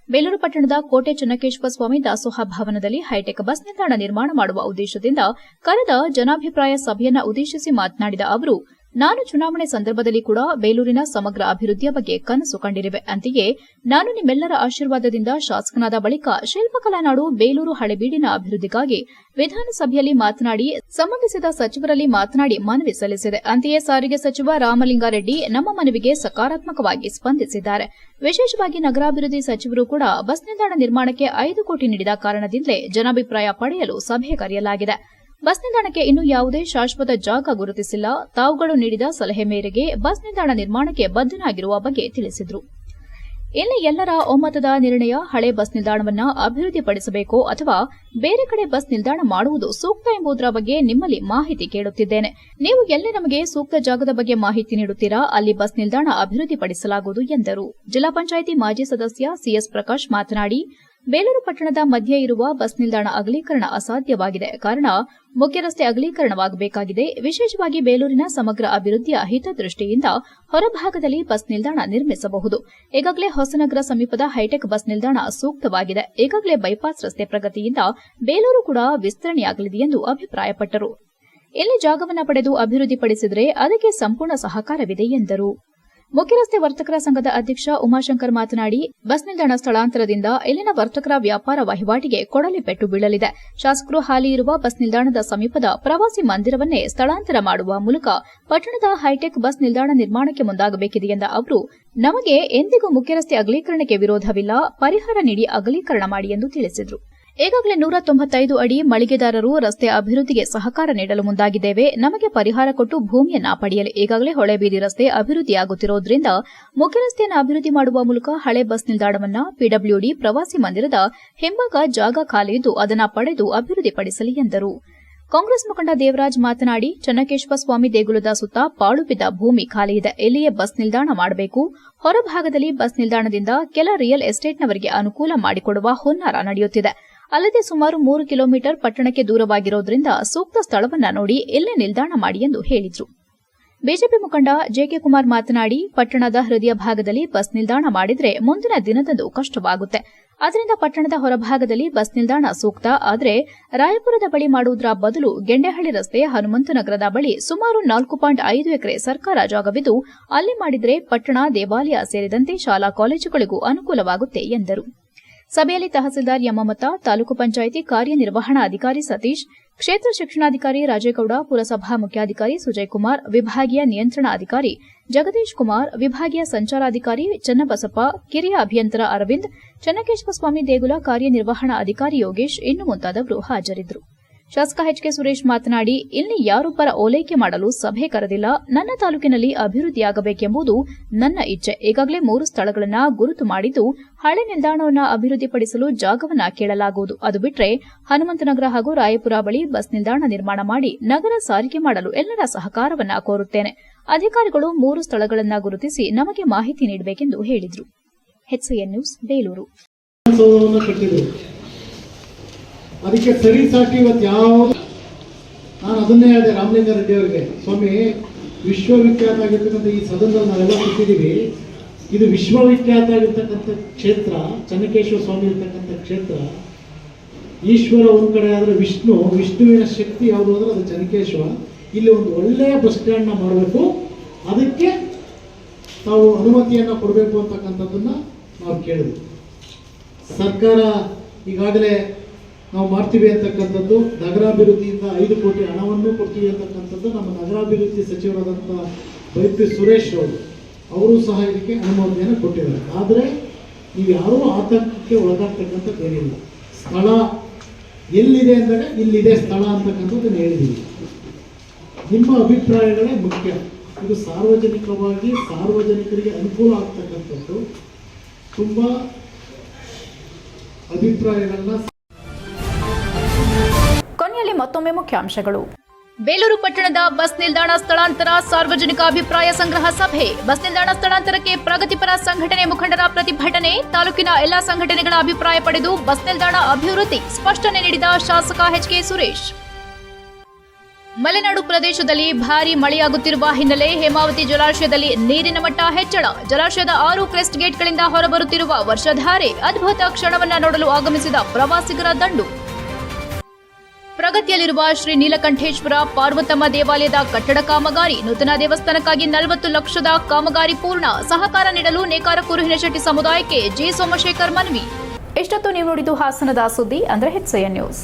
ಬೇಲೂರು ಪಟ್ಟಣದ ಕೋಟೆ ಚೆನ್ನಕೇಶವ ಸ್ವಾಮಿ ದಾಸೋಹ ಭವನದಲ್ಲಿ ಹೈಟೆಕ್ ಬಸ್ ನಿಲ್ದಾಣ ನಿರ್ಮಾಣ ಮಾಡುವ ಉದ್ದೇಶದಿಂದ ಕರೆದ ಜನಾಭಿಪ್ರಾಯ ಸಭೆಯನ್ನು ಉದ್ದೇಶಿಸಿ ಮಾತನಾಡಿದ ಅವರು, ನಾನು ಚುನಾವಣೆ ಸಂದರ್ಭದಲ್ಲಿ ಕೂಡ ಬೇಲೂರಿನ ಸಮಗ್ರ ಅಭಿವೃದ್ಧಿಯ ಬಗ್ಗೆ ಕನಸು ಕಂಡಿರುವೆ. ಅಂತೆಯೇ ನಾನು ನಿಮ್ಮೆಲ್ಲರ ಆಶೀರ್ವಾದದಿಂದ ಶಾಸಕನಾದ ಬಳಿಕ ಶಿಲ್ಪಕಲಾ ನಾಡು ಬೇಲೂರು ಹಳೆಬೀಡಿನ ಅಭಿವೃದ್ಧಿಗಾಗಿ ವಿಧಾನಸಭೆಯಲ್ಲಿ ಮಾತನಾಡಿ ಸಂಬಂಧಿಸಿದ ಸಚಿವರಲ್ಲಿ ಮಾತನಾಡಿ ಮನವಿ ಸಲ್ಲಿಸಿದೆ. ಅಂತೆಯೇ ಸಾರಿಗೆ ಸಚಿವ ರಾಮಲಿಂಗಾರೆಡ್ಡಿ ನಮ್ಮ ಮನವಿಗೆ ಸಕಾರಾತ್ಮಕವಾಗಿ ಸ್ಪಂದಿಸಿದ್ದಾರೆ. ವಿಶೇಷವಾಗಿ ನಗರಾಭಿವೃದ್ಧಿ ಸಚಿವರು ಕೂಡ ಬಸ್ ನಿಲ್ದಾಣ ನಿರ್ಮಾಣಕ್ಕೆ 5 ಕೋಟಿ ನೀಡಿದ ಕಾರಣದಿಂದಲೇ ಜನಾಭಿಪ್ರಾಯ ಪಡೆಯಲು ಸಭೆ ಕರೆಯಲಾಗಿದೆ. ಬಸ್ ನಿಲ್ದಾಣಕ್ಕೆ ಇನ್ನೂ ಯಾವುದೇ ಶಾಶ್ವತ ಜಾಗ ಗುರುತಿಸಿಲ್ಲ. ತಾವುಗಳು ನೀಡಿದ ಸಲಹೆ ಮೇರೆಗೆ ಬಸ್ ನಿಲ್ದಾಣ ನಿರ್ಮಾಣಕ್ಕೆ ಬದ್ಧನಾಗಿರುವ ಬಗ್ಗೆ ತಿಳಿಸಿದರು. ಇಲ್ಲಿ ಎಲ್ಲರ ಒಮ್ಮತದ ನಿರ್ಣಯ ಹಳೆ ಬಸ್ ನಿಲ್ದಾಣವನ್ನು ಅಭಿವೃದ್ಧಿಪಡಿಸಬೇಕೋ ಅಥವಾ ಬೇರೆ ಕಡೆ ಬಸ್ ನಿಲ್ದಾಣ ಮಾಡುವುದು ಸೂಕ್ತ ಎಂಬುದರ ಬಗ್ಗೆ ನಿಮ್ಮಲ್ಲಿ ಮಾಹಿತಿ ಕೇಳುತ್ತಿದ್ದೇನೆ. ನೀವು ಎಲ್ಲಿ ನಮಗೆ ಸೂಕ್ತ ಜಾಗದ ಬಗ್ಗೆ ಮಾಹಿತಿ ನೀಡುತ್ತೀರಾ, ಅಲ್ಲಿ ಬಸ್ ನಿಲ್ದಾಣ ಅಭಿವೃದ್ಧಿಪಡಿಸಲಾಗುವುದು ಎಂದರು. ಜಿಲ್ಲಾ ಪಂಚಾಯಿತಿ ಮಾಜಿ ಸದಸ್ಯ CS ಪ್ರಕಾಶ್ ಮಾತನಾಡಿ, ಬೇಲೂರು ಪಟ್ಟಣದ ಮಧ್ಯೆ ಇರುವ ಬಸ್ ನಿಲ್ದಾಣ ಅಗಲೀಕರಣ ಅಸಾಧ್ಯವಾಗಿದೆ. ಕಾರಣ ಮುಖ್ಯ ರಸ್ತೆ ಅಗಲೀಕರಣವಾಗಬೇಕಾಗಿದೆ. ವಿಶೇಷವಾಗಿ ಬೇಲೂರಿನ ಸಮಗ್ರ ಅಭಿವೃದ್ಧಿಯ ಹಿತದೃಷ್ಟಿಯಿಂದ ಹೊರಭಾಗದಲ್ಲಿ ಬಸ್ ನಿಲ್ದಾಣ ನಿರ್ಮಿಸಬಹುದು. ಈಗಾಗಲೇ ಹೊಸನಗರ ಸಮೀಪದ ಹೈಟೆಕ್ ಬಸ್ ನಿಲ್ದಾಣ ಸೂಕ್ತವಾಗಿದೆ. ಈಗಾಗಲೇ ಬೈಪಾಸ್ ರಸ್ತೆ ಪ್ರಗತಿಯಿಂದ ಬೇಲೂರು ಕೂಡ ವಿಸ್ತರಣೆಯಾಗಲಿದೆ ಎಂದು ಅಭಿಪ್ರಾಯಪಟ್ಟರು. ಇಲ್ಲಿ ಜಾಗವನ್ನು ಪಡೆದು ಅಭಿವೃದ್ಧಿಪಡಿಸಿದರೆ ಅದಕ್ಕೆ ಸಂಪೂರ್ಣ ಸಹಕಾರವಿದೆ ಎಂದರು. ಮುಖ್ಯ ರಸ್ತೆ ವರ್ತಕರ ಸಂಘದ ಅಧ್ಯಕ್ಷ ಉಮಾಶಂಕರ್ ಮಾತನಾಡಿ, ಬಸ್ ನಿಲ್ದಾಣ ಸ್ಥಳಾಂತರದಿಂದ ಇಲ್ಲಿನ ವರ್ತಕರ ವ್ಯಾಪಾರ ವಹಿವಾಟಿಗೆ ಕೊಡಲಿ ಪೆಟ್ಟು ಬೀಳಲಿದೆ. ಶಾಸಕರು ಹಾಲಿ ಇರುವ ಬಸ್ ನಿಲ್ದಾಣದ ಸಮೀಪದ ಪ್ರವಾಸಿ ಮಂದಿರವನ್ನೇ ಸ್ಥಳಾಂತರ ಮಾಡುವ ಮೂಲಕ ಪಟ್ಟಣದ ಹೈಟೆಕ್ ಬಸ್ ನಿಲ್ದಾಣ ನಿರ್ಮಾಣಕ್ಕೆ ಮುಂದಾಗಬೇಕಿದೆ ಎಂದ ಅವರು, ನಮಗೆ ಎಂದಿಗೂ ಮುಖ್ಯ ರಸ್ತೆ ಅಗಲೀಕರಣಕ್ಕೆ ವಿರೋಧವಿಲ್ಲ, ಪರಿಹಾರ ನೀಡಿ ಅಗಲೀಕರಣ ಮಾಡಿ ಎಂದು ತಿಳಿಸಿದರು. ಈಗಾಗಲೇ 195 ಅಡಿ ಮಳಿಗೆದಾರರು ರಸ್ತೆ ಅಭಿವೃದ್ಧಿಗೆ ಸಹಕಾರ ನೀಡಲು ಮುಂದಾಗಿದ್ದೇವೆ. ನಮಗೆ ಪರಿಹಾರ ಕೊಟ್ಟು ಭೂಮಿಯನ್ನ ಪಡೆಯಲಿ. ಈಗಾಗಲೇ ಹೊಳೆಬೀದಿ ರಸ್ತೆ ಅಭಿವೃದ್ಧಿಯಾಗುತ್ತಿರುವುದರಿಂದ ಮುಖ್ಯ ರಸ್ತೆಯನ್ನು ಅಭಿವೃದ್ಧಿ ಮಾಡುವ ಮೂಲಕ ಹಳೆ ಬಸ್ ನಿಲ್ದಾಣವನ್ನು PWD ಪ್ರವಾಸಿ ಮಂದಿರದ ಹಿಂಭಾಗ ಜಾಗ ಖಾಲಿ ಇದ್ದು ಅದನ್ನು ಪಡೆದು ಅಭಿವೃದ್ಧಿಪಡಿಸಲಿ ಎಂದರು. ಕಾಂಗ್ರೆಸ್ ಮುಖಂಡ ದೇವರಾಜ್ ಮಾತನಾಡಿ, ಚೆನ್ನಕೇಶವ ಸ್ವಾಮಿ ದೇಗುಲದ ಸುತ್ತ ಪಾಳು ಬಿದ್ದ ಭೂಮಿ ಖಾಲಿ ಇದೆ. ಇಲ್ಲಿಯೇ ಬಸ್ ನಿಲ್ದಾಣ ಮಾಡಬೇಕು. ಹೊರಭಾಗದಲ್ಲಿ ಬಸ್ ನಿಲ್ದಾಣದಿಂದ ಕೆಲ ರಿಯಲ್ ಎಸ್ಟೇಟ್ನವರಿಗೆ ಅನುಕೂಲ ಮಾಡಿಕೊಡುವ ಹುನ್ನಾರ ನಡೆಯುತ್ತಿದೆ. ಅಲ್ಲದೆ ಸುಮಾರು 3 ಕಿಲೋಮೀಟರ್ ಪಟ್ಟಣಕ್ಕೆ ದೂರವಾಗಿರೋದ್ರಿಂದ ಸೂಕ್ತ ಸ್ಥಳವನ್ನ ನೋಡಿ ಇಲ್ಲೇ ನಿಲ್ದಾಣ ಮಾಡಿ ಎಂದು ಹೇಳಿದರು. ಬಿಜೆಪಿ ಮುಖಂಡ JK ಕುಮಾರ್ ಮಾತನಾಡಿ, ಪಟ್ಟಣದ ಹೃದಯ ಭಾಗದಲ್ಲಿ ಬಸ್ ನಿಲ್ದಾಣ ಮಾಡಿದರೆ ಮುಂದಿನ ದಿನದಂದು ಕಷ್ಟವಾಗುತ್ತೆ. ಅದರಿಂದ ಪಟ್ಟಣದ ಹೊರಭಾಗದಲ್ಲಿ ಬಸ್ ನಿಲ್ದಾಣ ಸೂಕ್ತ. ಆದರೆ ರಾಯಪುರದ ಬಳಿ ಮಾಡುವುದರ ಬದಲು ಗೆಂಡೆಹಳ್ಳಿ ರಸ್ತೆ ಹನುಮಂತನಗರದ ಬಳಿ ಸುಮಾರು 4.5 ಎಕರೆ ಸರ್ಕಾರ ಜಾಗವಿದ್ದು ಅಲ್ಲಿ ಮಾಡಿದರೆ ಪಟ್ಟಣ, ದೇವಾಲಯ ಸೇರಿದಂತೆ ಶಾಲಾ ಕಾಲೇಜುಗಳಿಗೂ ಅನುಕೂಲವಾಗುತ್ತೆ ಎಂದರು. ಸಭೆಯಲ್ಲಿ ತಹಸೀಲ್ದಾರ್ ಯಮಮತ, ತಾಲೂಕು ಪಂಚಾಯಿತಿ ಕಾರ್ಯನಿರ್ವಹಣಾಧಿಕಾರಿ ಸತೀಶ್, ಕ್ಷೇತ್ರ ಶಿಕ್ಷಣಾಧಿಕಾರಿ ರಾಜೇಗೌಡ, ಪುರಸಭಾ ಮುಖ್ಯಾಧಿಕಾರಿ ಸುಜಯ್ ಕುಮಾರ್, ವಿಭಾಗೀಯ ನಿಯಂತ್ರಣಾಧಿಕಾರಿ ಜಗದೀಶ್ ಕುಮಾರ್, ವಿಭಾಗೀಯ ಸಂಚಾರಾಧಿಕಾರಿ ಚನ್ನಬಸಪ್ಪ, ಕಿರಿಯ ಅಭಿಯಂತರ ಅರವಿಂದ್, ಚೆನ್ನಕೇಶವ ಸ್ವಾಮಿ ದೇಗುಲ ಕಾರ್ಯನಿರ್ವಹಣಾಧಿಕಾರಿ ಯೋಗೇಶ್ ಇನ್ನು ಮುಂತಾದವರು ಹಾಜರಿದ್ದರು. ಶಾಸಕ HK ಸುರೇಶ್ ಮಾತನಾಡಿ, ಇಲ್ಲಿ ಯಾರೊಬ್ಬರ ಓಲೈಕೆ ಮಾಡಲು ಸಭೆ ಕರೆದಿಲ್ಲ. ನನ್ನ ತಾಲೂಕಿನಲ್ಲಿ ಅಭಿವೃದ್ಧಿಯಾಗಬೇಕೆಂಬುದು ನನ್ನ ಇಚ್ಛೆ. ಈಗಾಗಲೇ 3 ಸ್ಥಳಗಳನ್ನು ಗುರುತು ಮಾಡಿದ್ದು ಹಳೆ ನಿಲ್ದಾಣವನ್ನು ಅಭಿವೃದ್ಧಿಪಡಿಸಲು ಜಾಗವನ್ನ ಕೇಳಲಾಗುವುದು. ಅದು ಬಿಟ್ಟರೆ ಹನುಮಂತನಗರ ಹಾಗೂ ರಾಯಪುರ ಬಳಿ ಬಸ್ ನಿಲ್ದಾಣ ನಿರ್ಮಾಣ ಮಾಡಿ ನಗರ ಸಾರಿಗೆ ಮಾಡಲು ಎಲ್ಲರ ಸಹಕಾರವನ್ನ ಕೋರುತ್ತೇನೆ. ಅಧಿಕಾರಿಗಳು 3 ಸ್ಥಳಗಳನ್ನು ಗುರುತಿಸಿ ನಮಗೆ ಮಾಹಿತಿ ನೀಡಬೇಕೆಂದು ಹೇಳಿದರು. HCN news Belur. ಅದಕ್ಕೆ ಸರಿ ಸಾಟಿ ಇವತ್ತು ಯಾವುದು ನಾನು ಅದನ್ನೇ ಹೇಳಿದೆ ರಾಮಲಿಂಗಾರೆಡ್ಡಿ ಅವರಿಗೆ, ಸ್ವಾಮಿ ವಿಶ್ವವಿಖ್ಯಾತ ಆಗಿರ್ತಕ್ಕಂಥ ಈ ಸದನದಲ್ಲಿ ನಾವೆಲ್ಲ ಕೂತಿದ್ದೀವಿ, ಇದು ವಿಶ್ವವಿಖ್ಯಾತ ಆಗಿರ್ತಕ್ಕಂಥ ಕ್ಷೇತ್ರ, ಚೆನ್ನಕೇಶವ ಸ್ವಾಮಿ ಇರ್ತಕ್ಕಂಥ ಕ್ಷೇತ್ರ. ಈಶ್ವರ ಒಂದು ಕಡೆ ಆದರೆ ವಿಷ್ಣುವಿನ ಶಕ್ತಿ ಯಾವುದು ಅಂದರೆ ಅದು ಚೆನ್ನಕೇಶವ. ಇಲ್ಲಿ ಒಂದು ಒಳ್ಳೆಯ ಬಸ್ ಸ್ಟ್ಯಾಂಡ್ನ ಮಾಡಬೇಕು, ಅದಕ್ಕೆ ತಾವು ಅನುಮತಿಯನ್ನು ಕೊಡಬೇಕು ಅಂತಕ್ಕಂಥದ್ದನ್ನು ನಾವು ಕೇಳಿದ್ವಿ. ಸರ್ಕಾರ ಈಗಾಗಲೇ ನಾವು ಮಾಡ್ತೀವಿ ಅಂತಕ್ಕಂಥದ್ದು, ನಗರಾಭಿವೃದ್ಧಿಯಿಂದ 5 ಕೋಟಿ ಹಣವನ್ನು ಕೊಡ್ತೀವಿ ಅಂತಕ್ಕಂಥದ್ದು ನಮ್ಮ ನಗರಾಭಿವೃದ್ಧಿ ಸಚಿವರಾದಂಥ ಬೈಪಿ ಸುರೇಶ್ ಅವರು ಸಹ ಇದಕ್ಕೆ ಅನುಮೋದನೆಯನ್ನು ಕೊಟ್ಟಿದ್ದಾರೆ. ಆದರೆ ನೀವು ಯಾರೂ ಆತಂಕಕ್ಕೆ ಒಳಗಾಗ್ತಕ್ಕಂಥದ್ದು ಏನಿಲ್ಲ. ಸ್ಥಳ ಎಲ್ಲಿದೆ ಅಂದರೆ ಇಲ್ಲಿದೆ ಸ್ಥಳ ಅಂತಕ್ಕಂಥದ್ದನ್ನು ಹೇಳಿದ್ದೀವಿ. ನಿಮ್ಮ ಅಭಿಪ್ರಾಯಗಳೇ ಮುಖ್ಯ. ಇದು ಸಾರ್ವಜನಿಕವಾಗಿ ಸಾರ್ವಜನಿಕರಿಗೆ ಅನುಕೂಲ ಆಗ್ತಕ್ಕಂಥದ್ದು. ತುಂಬ ಅಭಿಪ್ರಾಯಗಳನ್ನ. ಕೊನೆಯಲ್ಲಿ ಮತ್ತೊಮ್ಮೆ ಮುಖ್ಯಾಂಶಗಳು. ಬೇಲೂರು ಪಟ್ಟಣದ ಬಸ್ ನಿಲ್ದಾಣ ಸ್ಥಳಾಂತರ ಸಾರ್ವಜನಿಕ ಅಭಿಪ್ರಾಯ ಸಂಗ್ರಹ ಸಭೆ. ಬಸ್ ನಿಲ್ದಾಣ ಸ್ಥಳಾಂತರಕ್ಕೆ ಪ್ರಗತಿಪರ ಸಂಘಟನೆ ಮುಖಂಡರ ಪ್ರತಿಭಟನೆ. ತಾಲೂಕಿನ ಎಲ್ಲಾ ಸಂಘಟನೆಗಳ ಅಭಿಪ್ರಾಯ ಪಡೆದು ಬಸ್ ನಿಲ್ದಾಣ ಅಭಿವೃದ್ಧಿ ಸ್ಪಷ್ಟನೆ ನೀಡಿದ ಶಾಸಕ ಎಚ್.ಕೆ. ಸುರೇಶ್. ಮಲೆನಾಡು ಪ್ರದೇಶದಲ್ಲಿ ಭಾರೀ ಮಳೆಯಾಗುತ್ತಿರುವ ಹಿನ್ನೆಲೆ ಹೇಮಾವತಿ ಜಲಾಶಯದಲ್ಲಿ ನೀರಿನ ಮಟ್ಟ ಹೆಚ್ಚಳ. ಜಲಾಶಯದ 6 ಕ್ರೆಸ್ಟ್ ಗೇಟ್ಗಳಿಂದ ಹೊರಬರುತ್ತಿರುವ ವರ್ಷಧಾರೆ. ಅದ್ಭುತ ಕ್ಷಣವನ್ನ ನೋಡಲು ಆಗಮಿಸಿದ ಪ್ರವಾಸಿಗರ ದಂಡು. ಪ್ರಗತಿಯಲ್ಲಿರುವ ಶ್ರೀ ನೀಲಕಂಠೇಶ್ವರ ಪಾರ್ವತಮ್ಮ ದೇವಾಲಯದ ಕಟ್ಟಡ ಕಾಮಗಾರಿ. ನೂತನ ದೇವಸ್ಥಾನಕ್ಕಾಗಿ 40 ಲಕ್ಷದ ಕಾಮಗಾರಿ ಪೂರ್ಣ. ಸಹಕಾರ ನೀಡಲು ನೇಕಾರ ಕುರುಹಿನಶೆಟ್ಟಿ ಸಮುದಾಯಕ್ಕೆ ಜಿ. ಸೋಮಶೇಖರ್ ಮನವಿ. ಇಷ್ಟೊತ್ತು ನೀವು ನೋಡಿದ್ದು ಹಾಸನದ ಸುದ್ದಿ ಅಂದ್ರೆ HCN ನ್ಯೂಸ್.